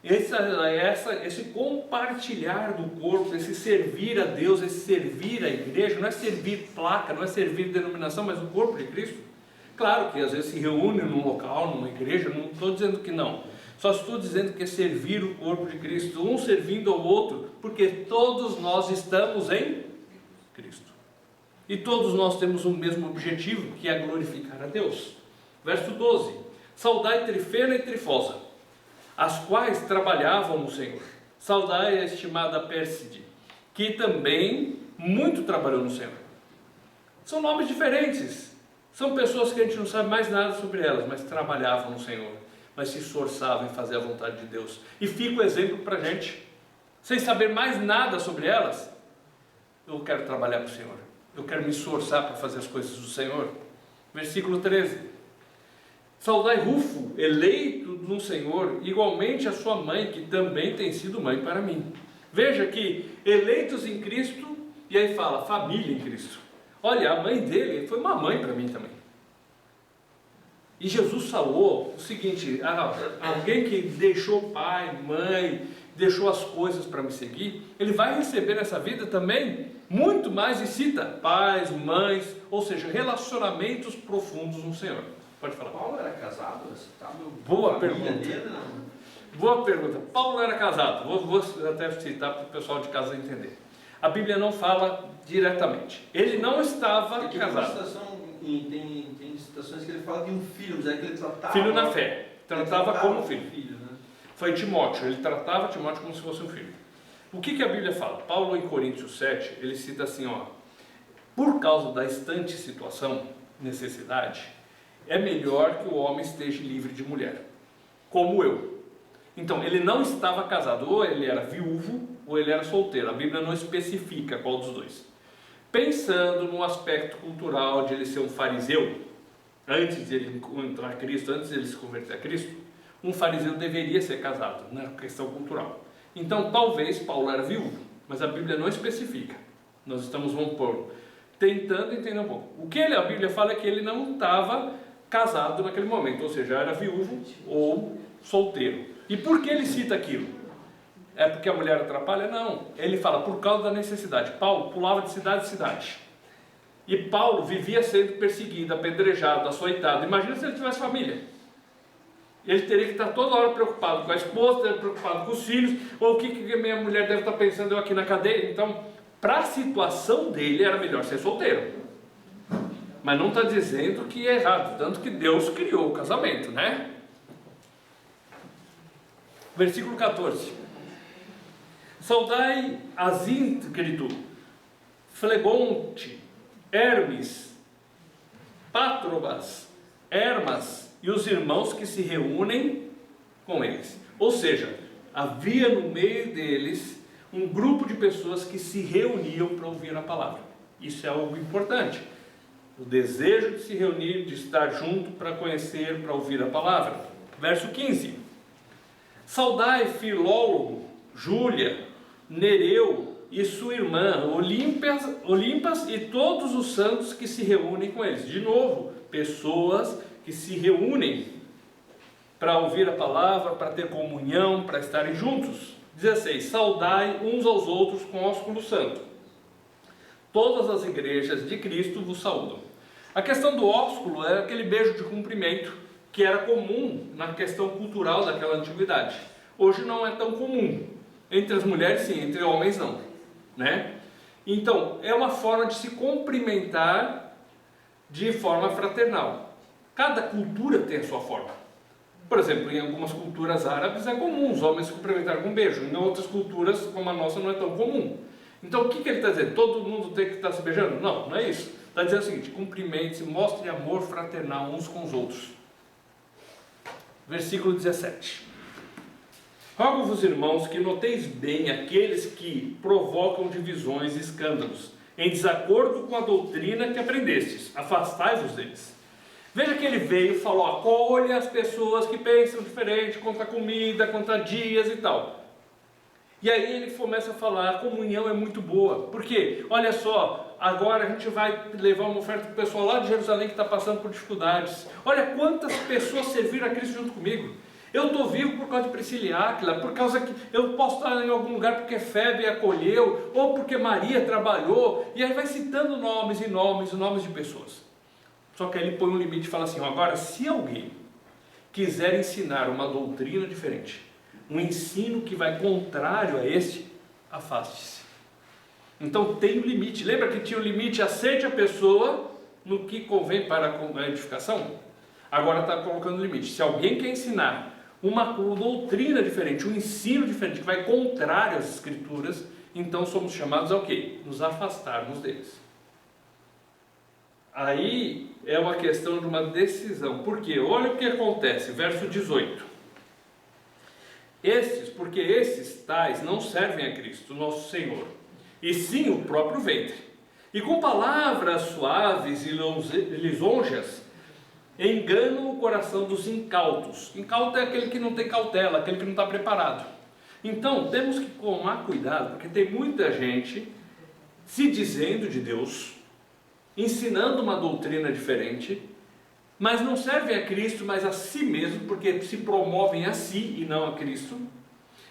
S2: Esse compartilhar do corpo, esse servir a Deus, esse servir a igreja, não é servir placa, não é servir denominação, mas o corpo de Cristo. Claro que às vezes se reúne num local, numa igreja, não estou dizendo que não. Só estou dizendo que é servir o corpo de Cristo, um servindo ao outro, porque todos nós estamos em Cristo. E todos nós temos o mesmo objetivo, que é glorificar a Deus. Verso 12. Saudai Trifena e Trifosa, as quais trabalhavam no Senhor. Saudai a estimada Pérside, que também muito trabalhou no Senhor. São nomes diferentes. São pessoas que a gente não sabe mais nada sobre elas, mas trabalhavam no Senhor, mas se esforçavam em fazer a vontade de Deus. E fica o exemplo para a gente. Sem saber mais nada sobre elas, eu quero trabalhar para o Senhor. Eu quero me esforçar para fazer as coisas do Senhor. Versículo 13. Saudai Rufo, eleito no Senhor, igualmente a sua mãe, que também tem sido mãe para mim. Veja que eleitos em Cristo, e aí fala família em Cristo. Olha, a mãe dele foi uma mãe para mim também. E Jesus falou o seguinte: alguém que deixou pai, mãe, deixou as coisas para me seguir, ele vai receber nessa vida também muito mais, e cita pais, mães, ou seja, relacionamentos profundos no Senhor. Pode falar.
S1: Paulo era casado?
S2: Boa pergunta. Boa pergunta. Paulo era casado. Vou até citar para o pessoal de casa entender. A Bíblia não fala diretamente. Ele não estava casado.
S1: Tem situações que ele fala de um filho, mas é que ele tratava...
S2: Filho na fé. Tratava como filho.
S1: Né?
S2: Foi Timóteo. Ele tratava Timóteo como se fosse um filho. O que a Bíblia fala? Paulo, em Coríntios 7, ele cita assim, por causa da instante situação, necessidade, é melhor que o homem esteja livre de mulher, como eu. Então, ele não estava casado, ou ele era viúvo, ou ele era solteiro. A Bíblia não especifica qual dos dois. Pensando no aspecto cultural de ele ser um fariseu, antes de ele encontrar Cristo, antes de ele se converter a Cristo, um fariseu deveria ser casado, na questão cultural. Então, talvez Paulo era viúvo, mas a Bíblia não especifica. Nós estamos, vamos pôr, tentando entender um pouco. O que a Bíblia fala é que ele não estava casado naquele momento, ou seja, era viúvo ou solteiro. E por que ele cita aquilo? É porque a mulher atrapalha? Não. Ele fala por causa da necessidade. Paulo pulava de cidade em cidade. E Paulo vivia sendo perseguido, apedrejado, açoitado. Imagina se ele tivesse família. Ele teria que estar toda hora preocupado com a esposa, preocupado com os filhos, ou o que minha mulher deve estar pensando eu aqui na cadeia. Então, para a situação dele, era melhor ser solteiro. Mas não está dizendo que é errado, tanto que Deus criou o casamento, né? Versículo 14. Saudai Asíncrito, Flegonte, Hermes, Patrobas, Hermas e os irmãos que se reúnem com eles. Ou seja, havia no meio deles um grupo de pessoas que se reuniam para ouvir a palavra. Isso é algo importante. O desejo de se reunir, de estar junto para conhecer, para ouvir a palavra. Verso 15. Saudai Filólogo, Júlia, Nereu e sua irmã, Olimpas e todos os santos que se reúnem com eles. De novo, pessoas que se reúnem para ouvir a palavra, para ter comunhão, para estarem juntos. 16. Saudai uns aos outros com ósculo santo. Todas as igrejas de Cristo vos saúdam. A questão do ósculo é aquele beijo de cumprimento que era comum na questão cultural daquela antiguidade. Hoje não é tão comum. Entre as mulheres sim, entre homens não, né? Então, é uma forma de se cumprimentar de forma fraternal. Cada cultura tem a sua forma. Por exemplo, em algumas culturas árabes é comum os homens se cumprimentarem com um beijo. Em outras culturas, como a nossa, não é tão comum. Então, o que ele está dizendo? Todo mundo tem que estar se beijando? Não, não é isso. Está dizendo o seguinte: cumprimente-se, mostre amor fraternal uns com os outros. Versículo 17. Rogo-vos, irmãos, que noteis bem aqueles que provocam divisões e escândalos, em desacordo com a doutrina que aprendestes. Afastai-vos deles. Veja que ele veio e falou: acolha as pessoas que pensam diferente quanto a comida, quanto a dias e tal. E aí ele começa a falar: a comunhão é muito boa. Por quê? Olha só, agora a gente vai levar uma oferta para o pessoal lá de Jerusalém que está passando por dificuldades. Olha quantas pessoas serviram a Cristo junto comigo. Eu estou vivo por causa de Priscila e Áquila, por causa que eu posso estar em algum lugar porque Febe acolheu, ou porque Maria trabalhou, e aí vai citando nomes e nomes de pessoas. Só que aí ele põe um limite e fala assim: agora, se alguém quiser ensinar uma doutrina diferente, um ensino que vai contrário a este, afaste-se. Então tem um limite. Lembra que tinha o limite: aceite a pessoa no que convém para a edificação? Agora está colocando limite. Se alguém quer ensinar uma doutrina diferente, um ensino diferente, que vai contrário às Escrituras, então somos chamados a quê? Nos afastarmos deles. Aí é uma questão de uma decisão. Por quê? Olha o que acontece, verso 18. Porque estes tais não servem a Cristo, nosso Senhor, e sim o próprio ventre. E com palavras suaves e lisonjas, enganam o coração dos incautos. Incauto é aquele que não tem cautela, aquele que não está preparado. Então, temos que tomar cuidado, porque tem muita gente se dizendo de Deus, ensinando uma doutrina diferente, mas não servem a Cristo, mas a si mesmo, porque se promovem a si e não a Cristo.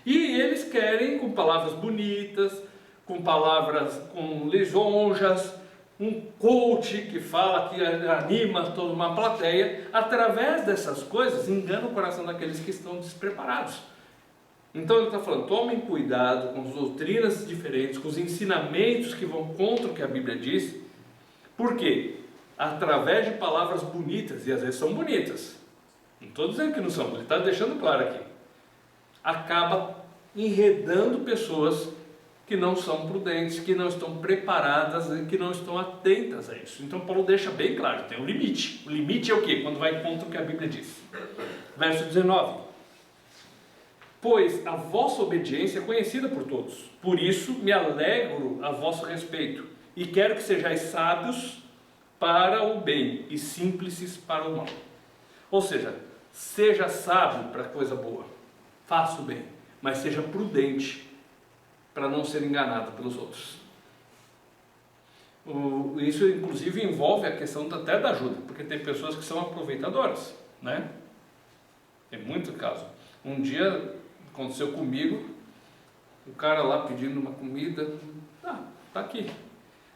S2: E eles querem, com palavras bonitas, com palavras com lisonjas, um coach que fala, que anima toda uma plateia, através dessas coisas, engana o coração daqueles que estão despreparados. Então ele está falando, tomem cuidado com as doutrinas diferentes, com os ensinamentos que vão contra o que a Bíblia diz. Por quê? Através de palavras bonitas, e às vezes são bonitas, não estou dizendo que não são, ele está deixando claro aqui, acaba enredando pessoas que não são prudentes, que não estão preparadas, que não estão atentas a isso. Então Paulo deixa bem claro, tem um limite. O limite é o quê? Quando vai contra o que a Bíblia diz. Verso 19. Pois a vossa obediência é conhecida por todos, por isso me alegro a vosso respeito, e quero que sejais sábios para o bem e simples para o mal. Ou seja, seja sábio para coisa boa, faça o bem, mas seja prudente para não ser enganado pelos outros. Isso inclusive envolve a questão até da ajuda, porque tem pessoas que são aproveitadoras, né? Tem muito caso. Um dia aconteceu comigo, o cara lá pedindo uma comida, tá aqui.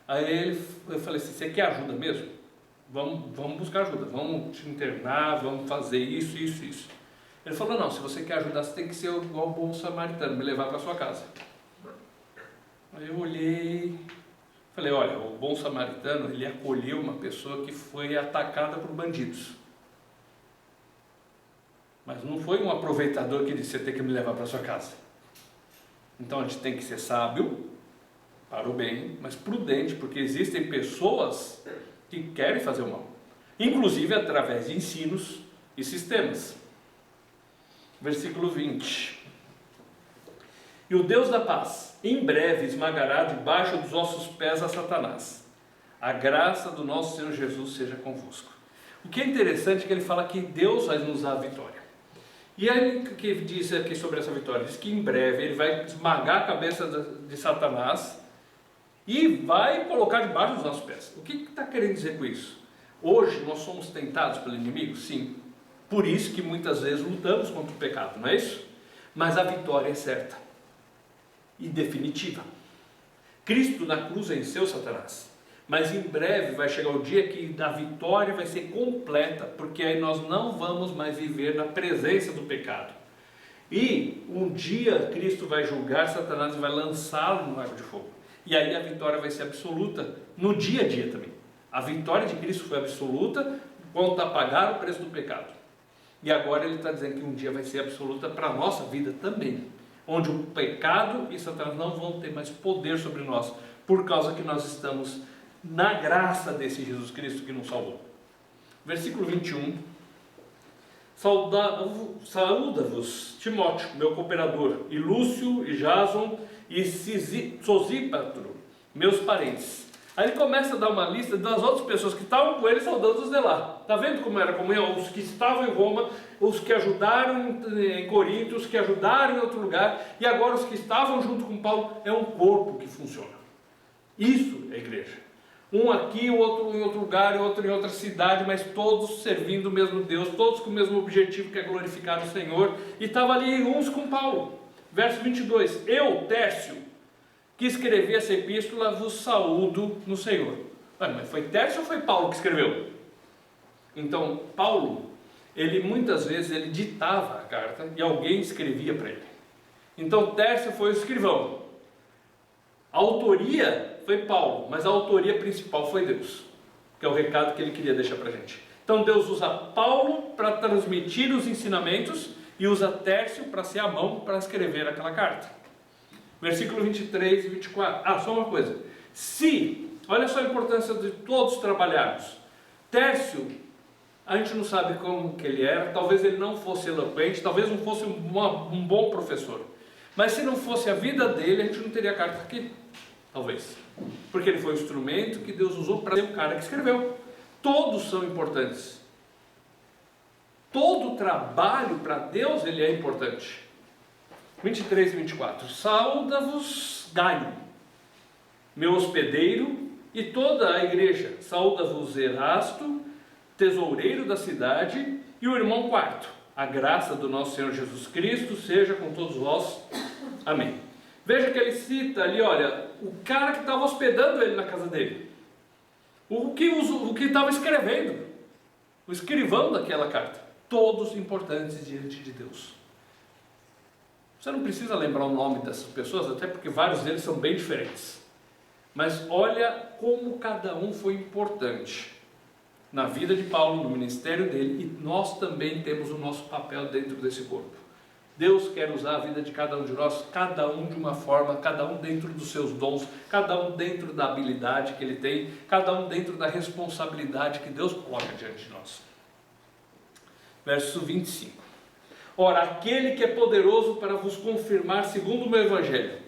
S2: Aí eu falei assim, você quer ajuda mesmo? Vamos buscar ajuda, vamos te internar, vamos fazer isso. Ele falou, não, se você quer ajudar, você tem que ser igual o bom samaritano, me levar para sua casa. Aí eu olhei, falei, olha, o bom samaritano, ele acolheu uma pessoa que foi atacada por bandidos. Mas não foi um aproveitador que disse, você tem que me levar para sua casa. Então a gente tem que ser sábio, para o bem, mas prudente, porque existem pessoas que querem fazer o mal, inclusive através de ensinos e sistemas. Versículo 20. E o Deus da paz, em breve esmagará debaixo dos vossos pés a Satanás. A graça do nosso Senhor Jesus seja convosco. O que é interessante é que ele fala que Deus vai nos dar a vitória. E aí o que diz aqui sobre essa vitória? Diz que em breve ele vai esmagar a cabeça de Satanás e vai colocar debaixo dos nossos pés. O que está querendo dizer com isso? Hoje nós somos tentados pelo inimigo? Sim. Por isso que muitas vezes lutamos contra o pecado, não é isso? Mas a vitória é certa e definitiva. Cristo na cruz venceu Satanás. Mas em breve vai chegar o dia que a vitória vai ser completa, porque aí nós não vamos mais viver na presença do pecado. E um dia Cristo vai julgar Satanás e vai lançá-lo no lago de fogo. E aí a vitória vai ser absoluta no dia a dia também. A vitória de Cristo foi absoluta quando a pagar o preço do pecado. E agora ele está dizendo que um dia vai ser absoluta para a nossa vida também, onde o pecado e Satanás não vão ter mais poder sobre nós, por causa que nós estamos na graça desse Jesus Cristo que nos salvou. Versículo 21. Saúda-vos, Timóteo, meu cooperador, e Lúcio, e Jason, e Sosípatro, meus parentes. Aí ele começa a dar uma lista das outras pessoas que estavam com ele, saudando os de lá. Está vendo como era a comunhão? Os que estavam em Roma, os que ajudaram em Corinto, os que ajudaram em outro lugar, e agora os que estavam junto com Paulo. É um corpo que funciona. Isso é igreja. Um aqui, o outro em outro lugar, o outro em outra cidade, mas todos servindo o mesmo Deus, todos com o mesmo objetivo, que é glorificar o Senhor. E estava ali uns com Paulo. Verso 22. Eu, Tércio, que escrevi essa epístola, vos saúdo no Senhor. Mas foi Tércio ou foi Paulo que escreveu? Então, Paulo, ele muitas vezes ele ditava a carta e alguém escrevia para ele. Então, Tércio foi o escrivão. A autoria foi Paulo, mas a autoria principal foi Deus, que é o recado que ele queria deixar para a gente. Então Deus usa Paulo para transmitir os ensinamentos e usa Tércio para ser a mão para escrever aquela carta. Versículo 23 e 24. Só uma coisa. Olha só a importância de todos trabalharmos. Tércio, a gente não sabe como que ele era, talvez ele não fosse eloquente, talvez não fosse um bom professor. Mas se não fosse a vida dele, a gente não teria a carta aqui. Talvez. Porque ele foi o instrumento que Deus usou para ser o cara que escreveu. Todos são importantes. todo trabalho para Deus ele é importante. 23 e 24. Saúda-vos Gaio, meu hospedeiro, e toda a igreja. Saúda-vos Erasto, tesoureiro da cidade, e o irmão Quarto. A graça do nosso Senhor Jesus Cristo seja com todos vós. Amém. Veja que ele cita ali, olha, o cara que estava hospedando ele na casa dele. O que estava escrevendo. O escrivão daquela carta. Todos importantes diante de Deus. Você não precisa lembrar o nome dessas pessoas, até porque vários deles são bem diferentes. Mas olha como cada um foi importante na vida de Paulo, no ministério dele, e nós também temos o nosso papel dentro desse corpo. Deus quer usar a vida de cada um de nós, cada um de uma forma, cada um dentro dos seus dons, cada um dentro da habilidade que ele tem, cada um dentro da responsabilidade que Deus coloca diante de nós. Verso 25. Ora, aquele que é poderoso para vos confirmar segundo o meu evangelho,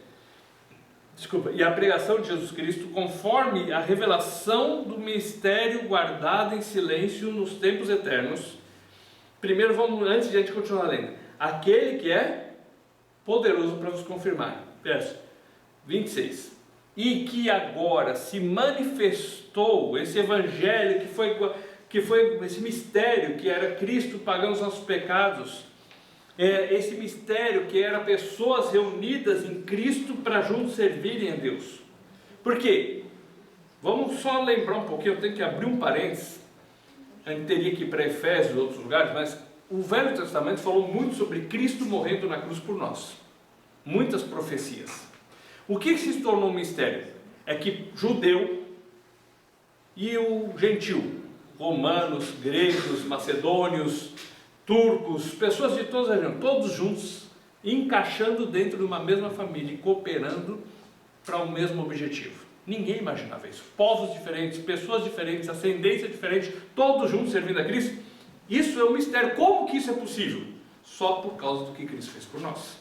S2: e a pregação de Jesus Cristo, conforme a revelação do mistério guardado em silêncio nos tempos eternos. Primeiro vamos, antes de a gente continuar lendo, aquele que é poderoso para vos confirmar. Verso 26. E que agora se manifestou esse evangelho que foi esse mistério que era Cristo pagando os nossos pecados. Esse mistério que era pessoas reunidas em Cristo para juntos servirem a Deus. Por quê? Vamos só lembrar um pouquinho, eu tenho que abrir um parênteses. A gente teria que ir para Efésios e outros lugares, mas o Velho Testamento falou muito sobre Cristo morrendo na cruz por nós. Muitas profecias. O que se tornou um mistério? É que judeu e o gentil, romanos, gregos, macedônios, turcos, pessoas de todas as regiões, todos juntos, encaixando dentro de uma mesma família e cooperando para o mesmo objetivo. Ninguém imaginava isso. Povos diferentes, pessoas diferentes, ascendência diferente, todos juntos servindo a Cristo. Isso é um mistério. Como que isso é possível? Só por causa do que Cristo fez por nós.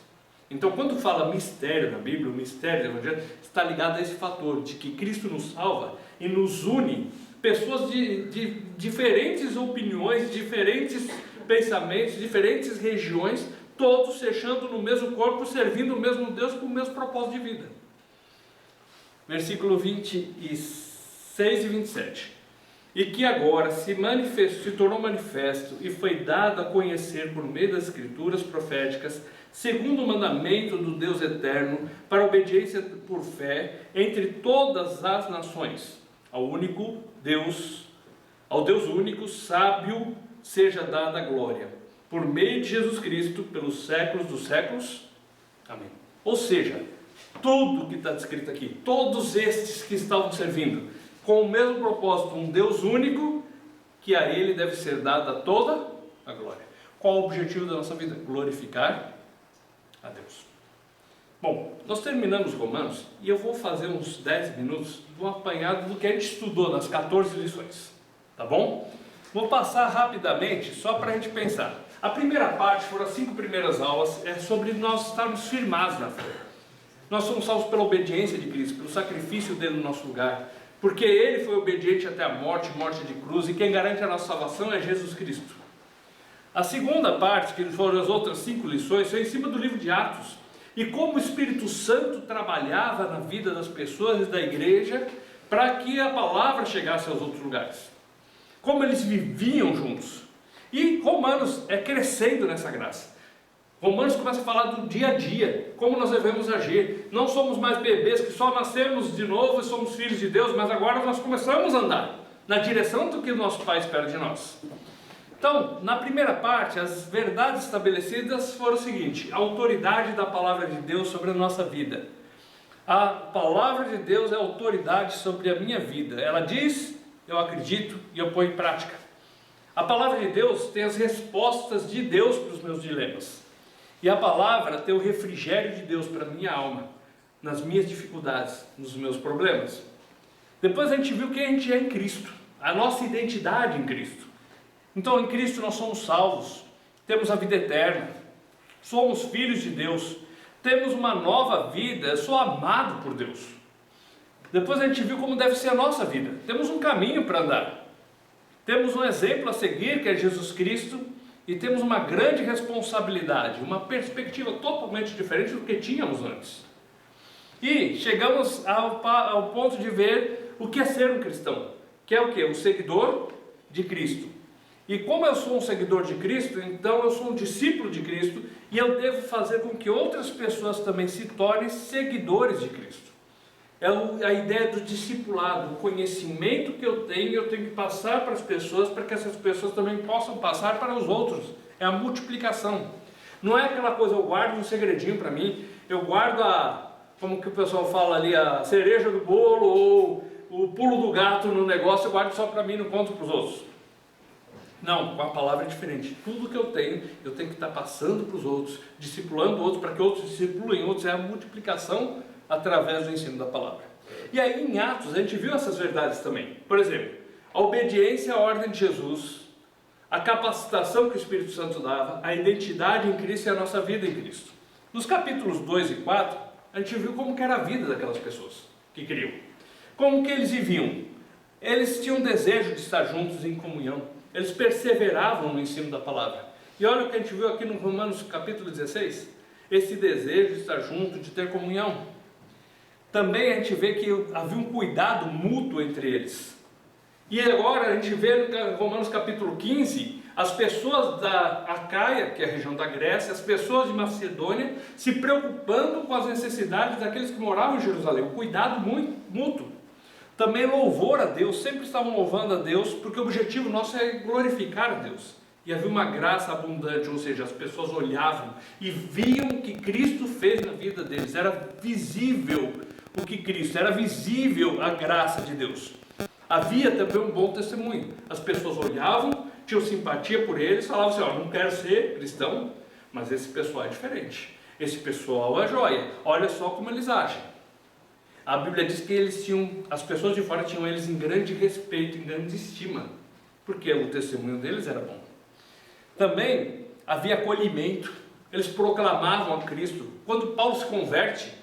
S2: Então, quando fala mistério na Bíblia, o mistério do Evangelho, está ligado a esse fator de que Cristo nos salva e nos une pessoas de diferentes opiniões, diferentes pensamentos, diferentes regiões, todos fechando no mesmo corpo, servindo o mesmo Deus com o mesmo propósito de vida. Versículo 26 e 27. E que agora se tornou manifesto e foi dado a conhecer por meio das Escrituras proféticas, segundo o mandamento do Deus eterno, para a obediência por fé entre todas as nações, ao Deus único, sábio, seja dada a glória, por meio de Jesus Cristo, pelos séculos dos séculos. Amém. Ou seja, tudo que está descrito aqui, todos estes que estavam servindo, com o mesmo propósito, um Deus único, que a Ele deve ser dada toda a glória. Qual o objetivo da nossa vida? Glorificar a Deus. Bom, nós terminamos Romanos, e eu vou fazer uns 10 minutos de um apanhado do que a gente estudou nas 14 lições, tá bom? Vou passar rapidamente, só para a gente pensar. A primeira parte, foram as 5 primeiras aulas, é sobre nós estarmos firmados na fé. Nós somos salvos pela obediência de Cristo, pelo sacrifício dele no nosso lugar, porque ele foi obediente até a morte de cruz, e quem garante a nossa salvação é Jesus Cristo. A segunda parte, que foram as outras 5 lições, foi em cima do livro de Atos, e como o Espírito Santo trabalhava na vida das pessoas da igreja, para que a palavra chegasse aos outros lugares. Como eles viviam juntos. E Romanos é crescendo nessa graça. Romanos começa a falar do dia a dia, como nós devemos agir. Não somos mais bebês que só nascemos de novo e somos filhos de Deus, mas agora nós começamos a andar na direção do que o nosso Pai espera de nós. Então, na primeira parte, as verdades estabelecidas foram o seguinte: a autoridade da palavra de Deus sobre a nossa vida. A palavra de Deus é autoridade sobre a minha vida. Ela diz, eu acredito e eu ponho em prática. A palavra de Deus tem as respostas de Deus para os meus dilemas. E a palavra tem o refrigério de Deus para a minha alma, nas minhas dificuldades, nos meus problemas. Depois a gente viu quem a gente é em Cristo, a nossa identidade em Cristo. Então em Cristo nós somos salvos, temos a vida eterna, somos filhos de Deus, temos uma nova vida, eu sou amado por Deus. Depois a gente viu como deve ser a nossa vida, temos um caminho para andar. Temos um exemplo a seguir, que é Jesus Cristo, e temos uma grande responsabilidade, uma perspectiva totalmente diferente do que tínhamos antes. E chegamos ao ponto de ver o que é ser um cristão, que é o quê? Um seguidor de Cristo. E como eu sou um seguidor de Cristo, então eu sou um discípulo de Cristo, e eu devo fazer com que outras pessoas também se tornem seguidores de Cristo. É a ideia do discipulado, o conhecimento que eu tenho que passar para as pessoas, para que essas pessoas também possam passar para os outros. É a multiplicação. Não é aquela coisa, eu guardo um segredinho para mim, eu guardo como que o pessoal fala ali, a cereja do bolo, ou o pulo do gato no negócio, eu guardo só para mim e não conto para os outros. Não, com a palavra é diferente. Tudo que eu tenho que estar passando para os outros, discipulando outros, para que outros discipulem outros. É a multiplicação através do ensino da palavra. E aí em Atos a gente viu essas verdades também. Por exemplo, a obediência à ordem de Jesus, a capacitação que o Espírito Santo dava, a identidade em Cristo e a nossa vida em Cristo. Nos capítulos 2 e 4, a gente viu como que era a vida daquelas pessoas que criam. Como que eles viviam. Eles tinham desejo de estar juntos em comunhão. Eles perseveravam no ensino da palavra. E olha o que a gente viu aqui no Romanos capítulo 16. Esse desejo de estar junto, de ter comunhão. Também a gente vê que havia um cuidado mútuo entre eles. E agora a gente vê no Romanos capítulo 15, as pessoas da Acaia, que é a região da Grécia, as pessoas de Macedônia, se preocupando com as necessidades daqueles que moravam em Jerusalém. Um cuidado muito mútuo. Também louvor a Deus, sempre estavam louvando a Deus, porque o objetivo nosso é glorificar a Deus. E havia uma graça abundante, ou seja, as pessoas olhavam e viam o que Cristo fez na vida deles. Era visível o que Cristo, era visível a graça de Deus. Havia também um bom testemunho. As pessoas olhavam, tinham simpatia por eles, falavam assim, não quero ser cristão, mas esse pessoal é diferente. Esse pessoal é joia, olha só como eles agem. A Bíblia diz que as pessoas de fora tinham eles em grande respeito, em grande estima, porque o testemunho deles era bom. Também havia acolhimento, eles proclamavam a Cristo. Quando Paulo se converte,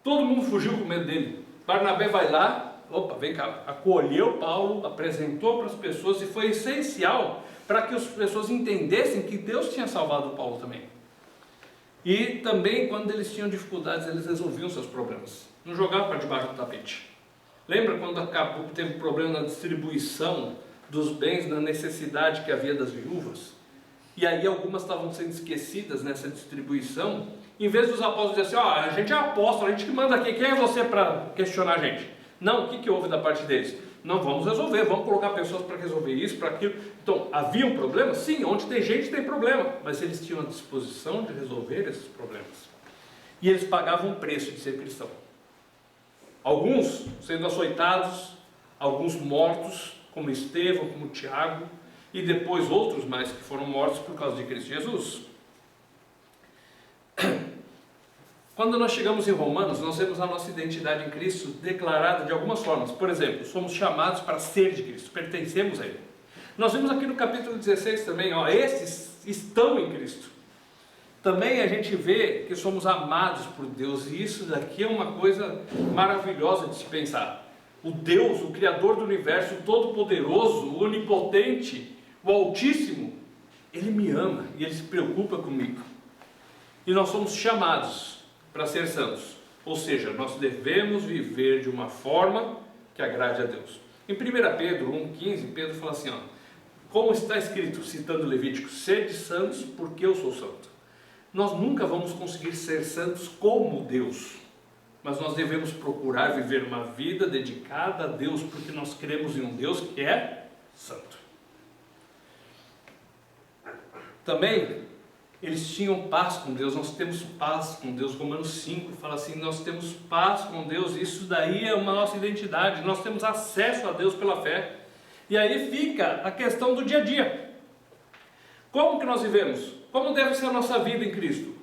S2: todo mundo fugiu com medo dele. Barnabé vai lá, vem cá, acolheu Paulo, apresentou para as pessoas e foi essencial para que as pessoas entendessem que Deus tinha salvado Paulo também. E também quando eles tinham dificuldades, eles resolviam seus problemas. Não jogavam para debaixo do tapete. Lembra quando teve problema na distribuição dos bens, na necessidade que havia das viúvas? E aí algumas estavam sendo esquecidas nessa distribuição. Em vez dos apóstolos dizerem assim, a gente é apóstolo, a gente que manda aqui, quem é você para questionar a gente? Não, o que houve da parte deles? Não, vamos resolver, vamos colocar pessoas para resolver isso, para aquilo. Então, havia um problema? Sim, onde tem gente tem problema, mas eles tinham a disposição de resolver esses problemas. E eles pagavam o preço de ser cristão. Alguns sendo açoitados, alguns mortos, como Estevão, como Tiago, e depois outros mais que foram mortos por causa de Cristo Jesus. Quando nós chegamos em Romanos, nós vemos a nossa identidade em Cristo declarada de algumas formas. Por exemplo, somos chamados para ser de Cristo, pertencemos a Ele. Nós vimos aqui no capítulo 16 também, esses estão em Cristo. Também a gente vê que somos amados por Deus, e isso daqui é uma coisa maravilhosa de se pensar. O Deus, o Criador do Universo, o Todo-Poderoso, o Onipotente, o Altíssimo, Ele me ama e Ele se preocupa comigo. E nós somos chamados para ser santos, ou seja, nós devemos viver de uma forma que agrade a Deus. Em 1 Pedro 1,15, Pedro fala assim, como está escrito, citando Levítico, sede santos porque eu sou santo. Nós nunca vamos conseguir ser santos como Deus, mas nós devemos procurar viver uma vida dedicada a Deus, porque nós cremos em um Deus que é santo. Também eles tinham paz com Deus, nós temos paz com Deus. Romanos 5 fala assim, nós temos paz com Deus, isso daí é uma nossa identidade, nós temos acesso a Deus pela fé. E aí fica a questão do dia a dia. Como que nós vivemos? Como deve ser a nossa vida em Cristo?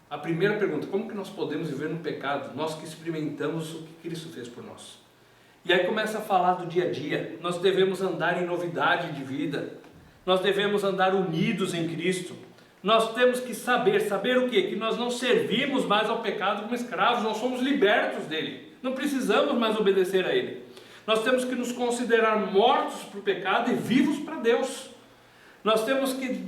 S2: A primeira pergunta, como que nós podemos viver no pecado, nós que experimentamos o que Cristo fez por nós? E aí começa a falar do dia a dia, nós devemos andar em novidade de vida, nós devemos andar unidos em Cristo. Nós temos que saber o quê? Que nós não servimos mais ao pecado como escravos, nós somos libertos dele, não precisamos mais obedecer a ele. Nós temos que nos considerar mortos para o pecado e vivos para Deus. Nós temos que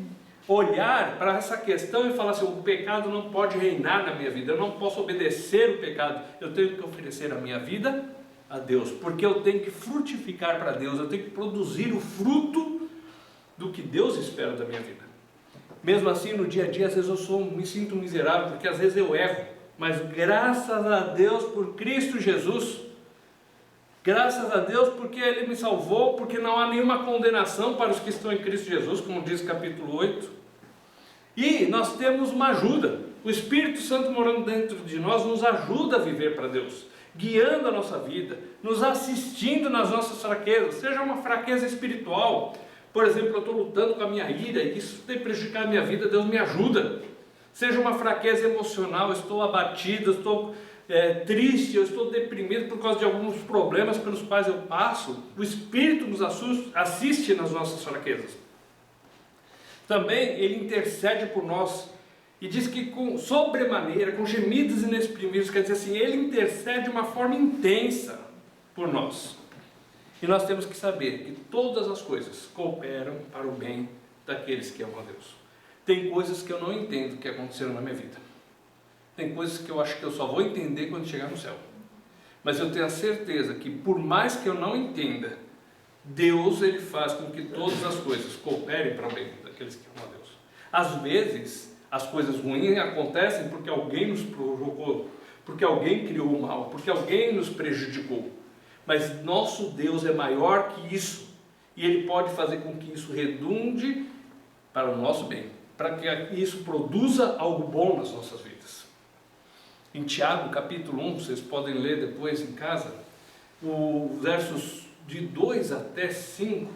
S2: olhar para essa questão e falar assim: o pecado não pode reinar na minha vida, eu não posso obedecer o pecado, eu tenho que oferecer a minha vida a Deus, porque eu tenho que frutificar para Deus, eu tenho que produzir o fruto do que Deus espera da minha vida. Mesmo assim, no dia a dia, às vezes me sinto miserável, porque às vezes eu erro, mas graças a Deus por Cristo Jesus, graças a Deus porque Ele me salvou, porque não há nenhuma condenação para os que estão em Cristo Jesus, como diz capítulo 8, e nós temos uma ajuda, o Espírito Santo morando dentro de nós nos ajuda a viver para Deus, guiando a nossa vida, nos assistindo nas nossas fraquezas, seja uma fraqueza espiritual. Por exemplo, eu estou lutando com a minha ira e isso tem prejudicado a minha vida, Deus me ajuda. Seja uma fraqueza emocional, eu estou abatido, eu estou triste, eu estou deprimido por causa de alguns problemas pelos quais eu passo, o Espírito nos assiste nas nossas fraquezas. Também Ele intercede por nós, e diz que com sobremaneira, com gemidos inexprimíveis, quer dizer assim, Ele intercede de uma forma intensa por nós. E nós temos que saber que todas as coisas cooperam para o bem daqueles que amam a Deus. Tem coisas que eu não entendo que aconteceram na minha vida. Tem coisas que eu acho que eu só vou entender quando chegar no céu. Mas eu tenho a certeza que por mais que eu não entenda, Deus, Ele faz com que todas as coisas cooperem para o bem daqueles que amam a Deus. Às vezes, as coisas ruins acontecem porque alguém nos provocou, porque alguém criou o mal, porque alguém nos prejudicou. Mas nosso Deus é maior que isso, e Ele pode fazer com que isso redunde para o nosso bem, para que isso produza algo bom nas nossas vidas. Em Tiago capítulo 1, vocês podem ler depois em casa, os versos de 2 até 5,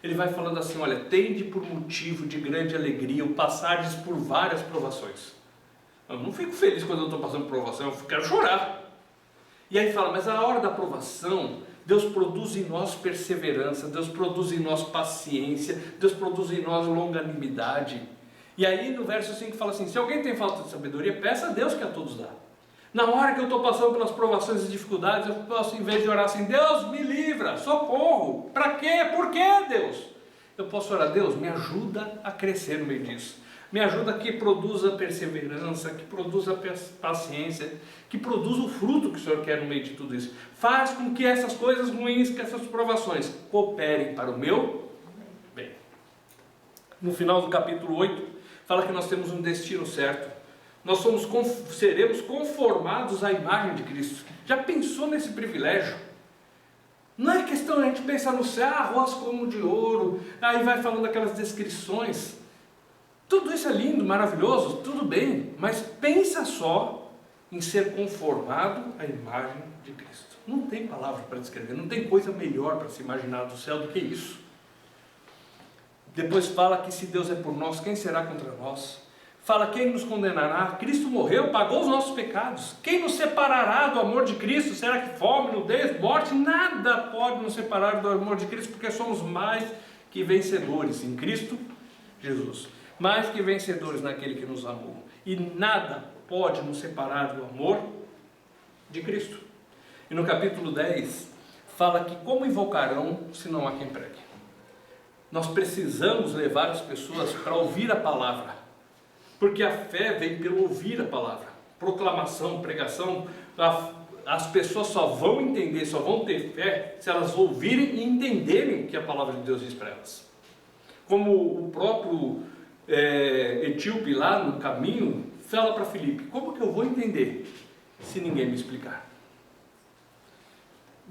S2: ele vai falando assim: olha, tende por motivo de grande alegria o passardes por várias provações. Eu não fico feliz quando eu estou passando por provação, eu quero chorar. E aí fala, mas a hora da provação, Deus produz em nós perseverança, Deus produz em nós paciência, Deus produz em nós longanimidade. E aí no verso 5 fala assim: se alguém tem falta de sabedoria, peça a Deus que a todos dá. Na hora que eu estou passando pelas provações e dificuldades, eu posso, em vez de orar assim: Deus me livra, socorro, para quê? Por quê, Deus? Eu posso orar: Deus, me ajuda a crescer no meio disso. Me ajuda que produza perseverança, que produza paciência, que produza o fruto que o Senhor quer no meio de tudo isso. Faz com que essas coisas ruins, que essas provações cooperem para o meu bem. No final do capítulo 8, fala que nós temos um destino certo. Nós seremos conformados à imagem de Cristo. Já pensou nesse privilégio? Não é questão de a gente pensar no céu, arroz como de ouro, aí vai falando aquelas descrições. Tudo isso é lindo, maravilhoso, tudo bem, mas pensa só em ser conformado à imagem de Cristo. Não tem palavra para descrever, não tem coisa melhor para se imaginar do céu do que isso. Depois fala que se Deus é por nós, quem será contra nós? Fala, quem nos condenará? Cristo morreu, pagou os nossos pecados. Quem nos separará do amor de Cristo? Será que fome, nudez, morte? Nada pode nos separar do amor de Cristo, porque somos mais que vencedores em Cristo Jesus. Mais que vencedores naquele que nos amou. E nada pode nos separar do amor de Cristo. E no capítulo 10, fala que como invocarão se não há quem pregue? Nós precisamos levar as pessoas para ouvir a palavra. Porque a fé vem pelo ouvir a palavra. Proclamação, pregação, as pessoas só vão entender, só vão ter fé se elas ouvirem e entenderem o que a palavra de Deus diz para elas. Como o próprio etíope lá no caminho fala para Filipe: como que eu vou entender se ninguém me explicar?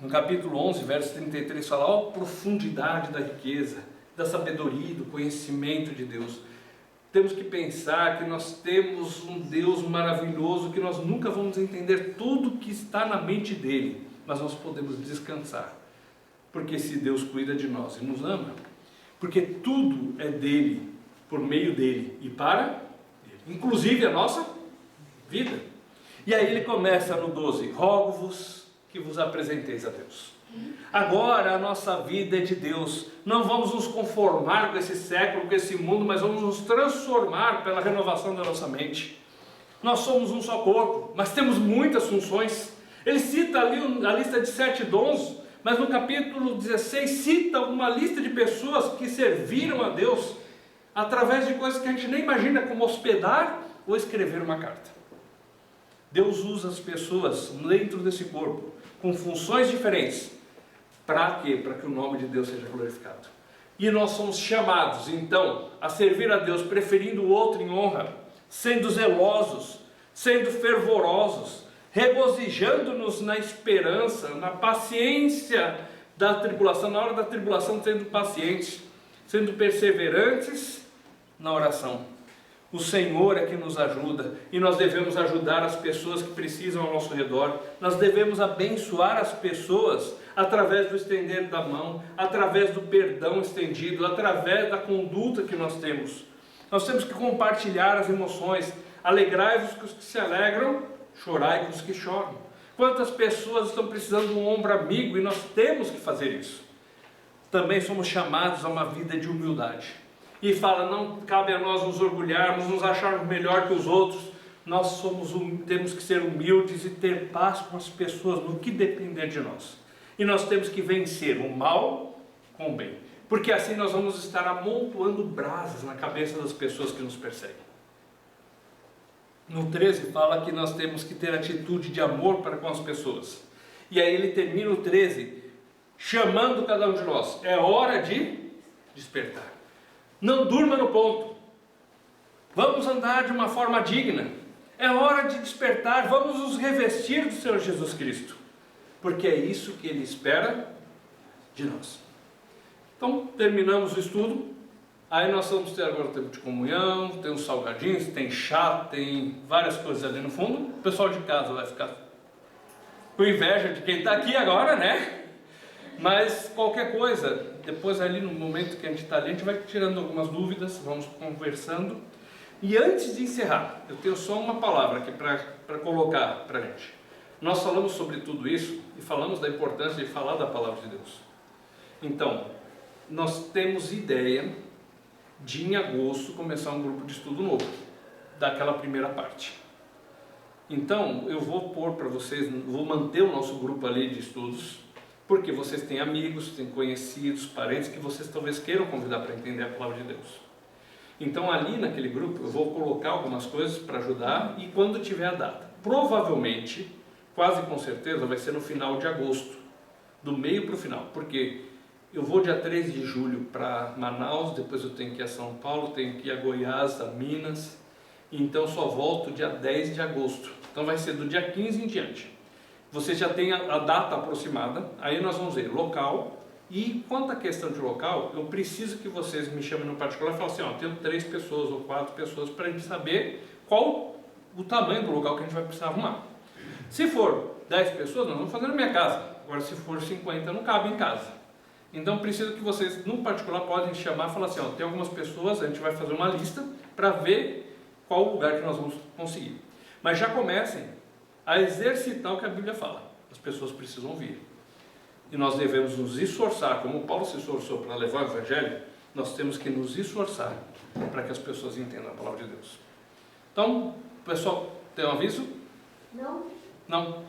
S2: No capítulo 11, verso 33 fala: ó, profundidade da riqueza, da sabedoria, do conhecimento de Deus. Temos que pensar que nós temos um Deus maravilhoso, que nós nunca vamos entender tudo que está na mente dele, mas nós podemos descansar, porque esse Deus cuida de nós e nos ama, porque tudo é dele, por meio dele e para ele, inclusive a nossa vida. E aí ele começa no 12: rogo-vos que vos apresenteis a Deus. Agora a nossa vida é de Deus. Não vamos nos conformar com esse século, com esse mundo, mas vamos nos transformar pela renovação da nossa mente. Nós somos um só corpo, mas temos muitas funções. Ele cita ali a lista de 7 dons, mas no capítulo 16 cita uma lista de pessoas que serviram a Deus através de coisas que a gente nem imagina, como hospedar ou escrever uma carta. Deus usa as pessoas dentro desse corpo, com funções diferentes. Para quê? Para que o nome de Deus seja glorificado. E nós somos chamados, então, a servir a Deus, preferindo o outro em honra, sendo zelosos, sendo fervorosos, regozijando-nos na esperança, na paciência da tribulação, na hora da tribulação, sendo pacientes, sendo perseverantes na oração. O Senhor é que nos ajuda, e nós devemos ajudar as pessoas que precisam ao nosso redor. Nós devemos abençoar as pessoas através do estender da mão, através do perdão estendido, através da conduta que nós temos. Nós temos que compartilhar as emoções. Alegrai-vos com os que se alegram, chorai com os que choram. Quantas pessoas estão precisando de um ombro amigo, e nós temos que fazer isso. Também somos chamados a uma vida de humildade. E fala, não cabe a nós nos orgulharmos, nos acharmos melhor que os outros. Nós temos que ser humildes e ter paz com as pessoas no que depender de nós. E nós temos que vencer o mal com o bem. Porque assim nós vamos estar amontoando brasas na cabeça das pessoas que nos perseguem. No 13 fala que nós temos que ter atitude de amor para com as pessoas. E aí ele termina o 13 chamando cada um de nós. É hora de despertar. Não durma no ponto. Vamos andar de uma forma digna. É hora de despertar. Vamos nos revestir do Senhor Jesus Cristo. Porque é isso que Ele espera de nós. Então, terminamos o estudo. Aí nós vamos ter agora o tempo de comunhão, tem uns salgadinhos, tem chá, tem várias coisas ali no fundo. O pessoal de casa vai ficar com inveja de quem está aqui agora, né? Mas qualquer coisa, depois ali no momento que a gente está ali, a gente vai tirando algumas dúvidas, vamos conversando. E antes de encerrar, eu tenho só uma palavra aqui para colocar para a gente. Nós falamos sobre tudo isso e falamos da importância de falar da palavra de Deus. Então, nós temos ideia de em agosto começar um grupo de estudo novo, daquela primeira parte. Então, eu vou pôr para vocês, vou manter o nosso grupo ali de estudos, porque vocês têm amigos, têm conhecidos, parentes que vocês talvez queiram convidar para entender a palavra de Deus. Então ali naquele grupo eu vou colocar algumas coisas para ajudar, e quando tiver a data, provavelmente, quase com certeza, vai ser no final de agosto, do meio para o final, porque eu vou dia 3 de julho para Manaus, depois eu tenho que ir a São Paulo, tenho que ir a Goiás, a Minas, então só volto dia 10 de agosto, então vai ser do dia 15 em diante. Você já tem a data aproximada, aí nós vamos ver local, e quanto à questão de local, eu preciso que vocês me chamem no particular e falem assim, ó, tenho 3 pessoas ou 4 pessoas para a gente saber qual o tamanho do local que a gente vai precisar arrumar. Se for 10 pessoas, nós vamos fazer na minha casa, agora se for 50 não cabe em casa. Então preciso que vocês no particular podem chamar e falar assim, ó, tem algumas pessoas, a gente vai fazer uma lista para ver qual o lugar que nós vamos conseguir. Mas já comecem a exercitar o que a Bíblia fala. As pessoas precisam ouvir. E nós devemos nos esforçar, como Paulo se esforçou para levar o Evangelho, nós temos que nos esforçar para que as pessoas entendam a palavra de Deus. Então, pessoal, tem um aviso?
S4: Não?
S1: Não.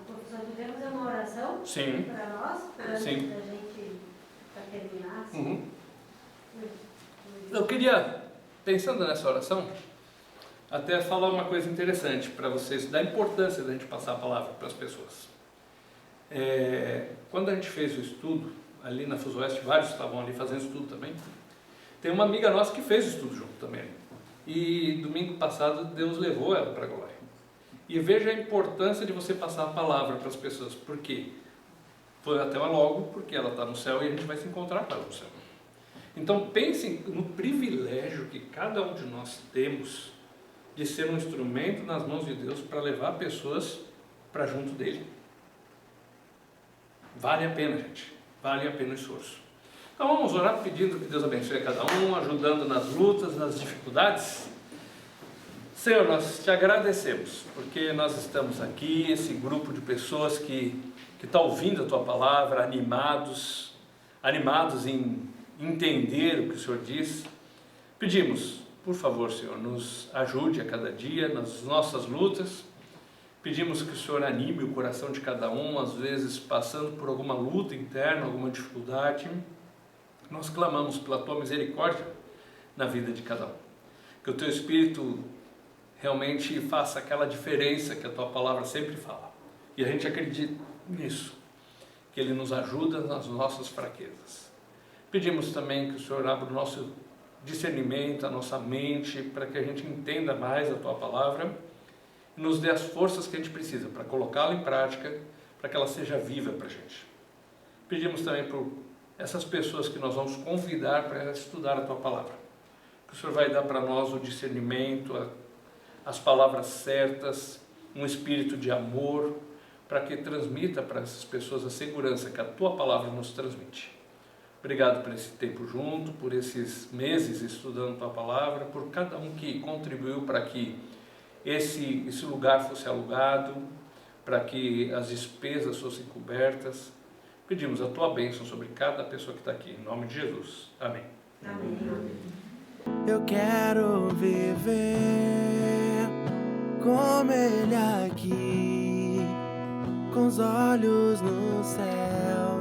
S4: Professor, podemos fazer uma oração?
S2: Sim.
S4: Para nós? Para
S2: Sim.
S4: a gente terminar? Assim.
S2: Uhum. Eu queria, pensando nessa oração, até falar uma coisa interessante para vocês, da importância da gente passar a palavra para as pessoas. Quando a gente fez o estudo, ali na FUSOeste, vários estavam ali fazendo estudo também, tem uma amiga nossa que fez o estudo junto também. E domingo passado Deus levou ela para a glória. E veja a importância de você passar a palavra para as pessoas. Por quê? Foi até logo, porque ela está no céu e a gente vai se encontrar com ela no céu. Então pensem no privilégio que cada um de nós temos de ser um instrumento nas mãos de Deus para levar pessoas para junto dele. Vale a pena, gente. Vale a pena o esforço. Então vamos orar pedindo que Deus abençoe a cada um, ajudando nas lutas, nas dificuldades. Senhor, nós te agradecemos, porque nós estamos aqui, esse grupo de pessoas que está ouvindo a tua palavra, animados em entender o que o Senhor diz. Pedimos, por favor, Senhor, nos ajude a cada dia nas nossas lutas. Pedimos que o Senhor anime o coração de cada um, às vezes passando por alguma luta interna, alguma dificuldade. Nós clamamos pela tua misericórdia na vida de cada um. Que o Teu Espírito realmente faça aquela diferença que a Tua palavra sempre fala. E a gente acredita nisso, que Ele nos ajuda nas nossas fraquezas. Pedimos também que o Senhor abra o nosso discernimento, a nossa mente, para que a gente entenda mais a Tua palavra e nos dê as forças que a gente precisa para colocá-la em prática, para que ela seja viva para a gente. Pedimos também por essas pessoas que nós vamos convidar para estudar a Tua palavra, que o Senhor vai dar para nós o discernimento, as palavras certas, um espírito de amor, para que transmita para essas pessoas a segurança que a Tua palavra nos transmite. Obrigado por esse tempo junto, por esses meses estudando Tua palavra, por cada um que contribuiu para que esse lugar fosse alugado, para que as despesas fossem cobertas. Pedimos a Tua bênção sobre cada pessoa que está aqui, em nome de Jesus. Amém.
S4: Amém.
S5: Eu quero viver como Ele aqui, com os olhos no céu.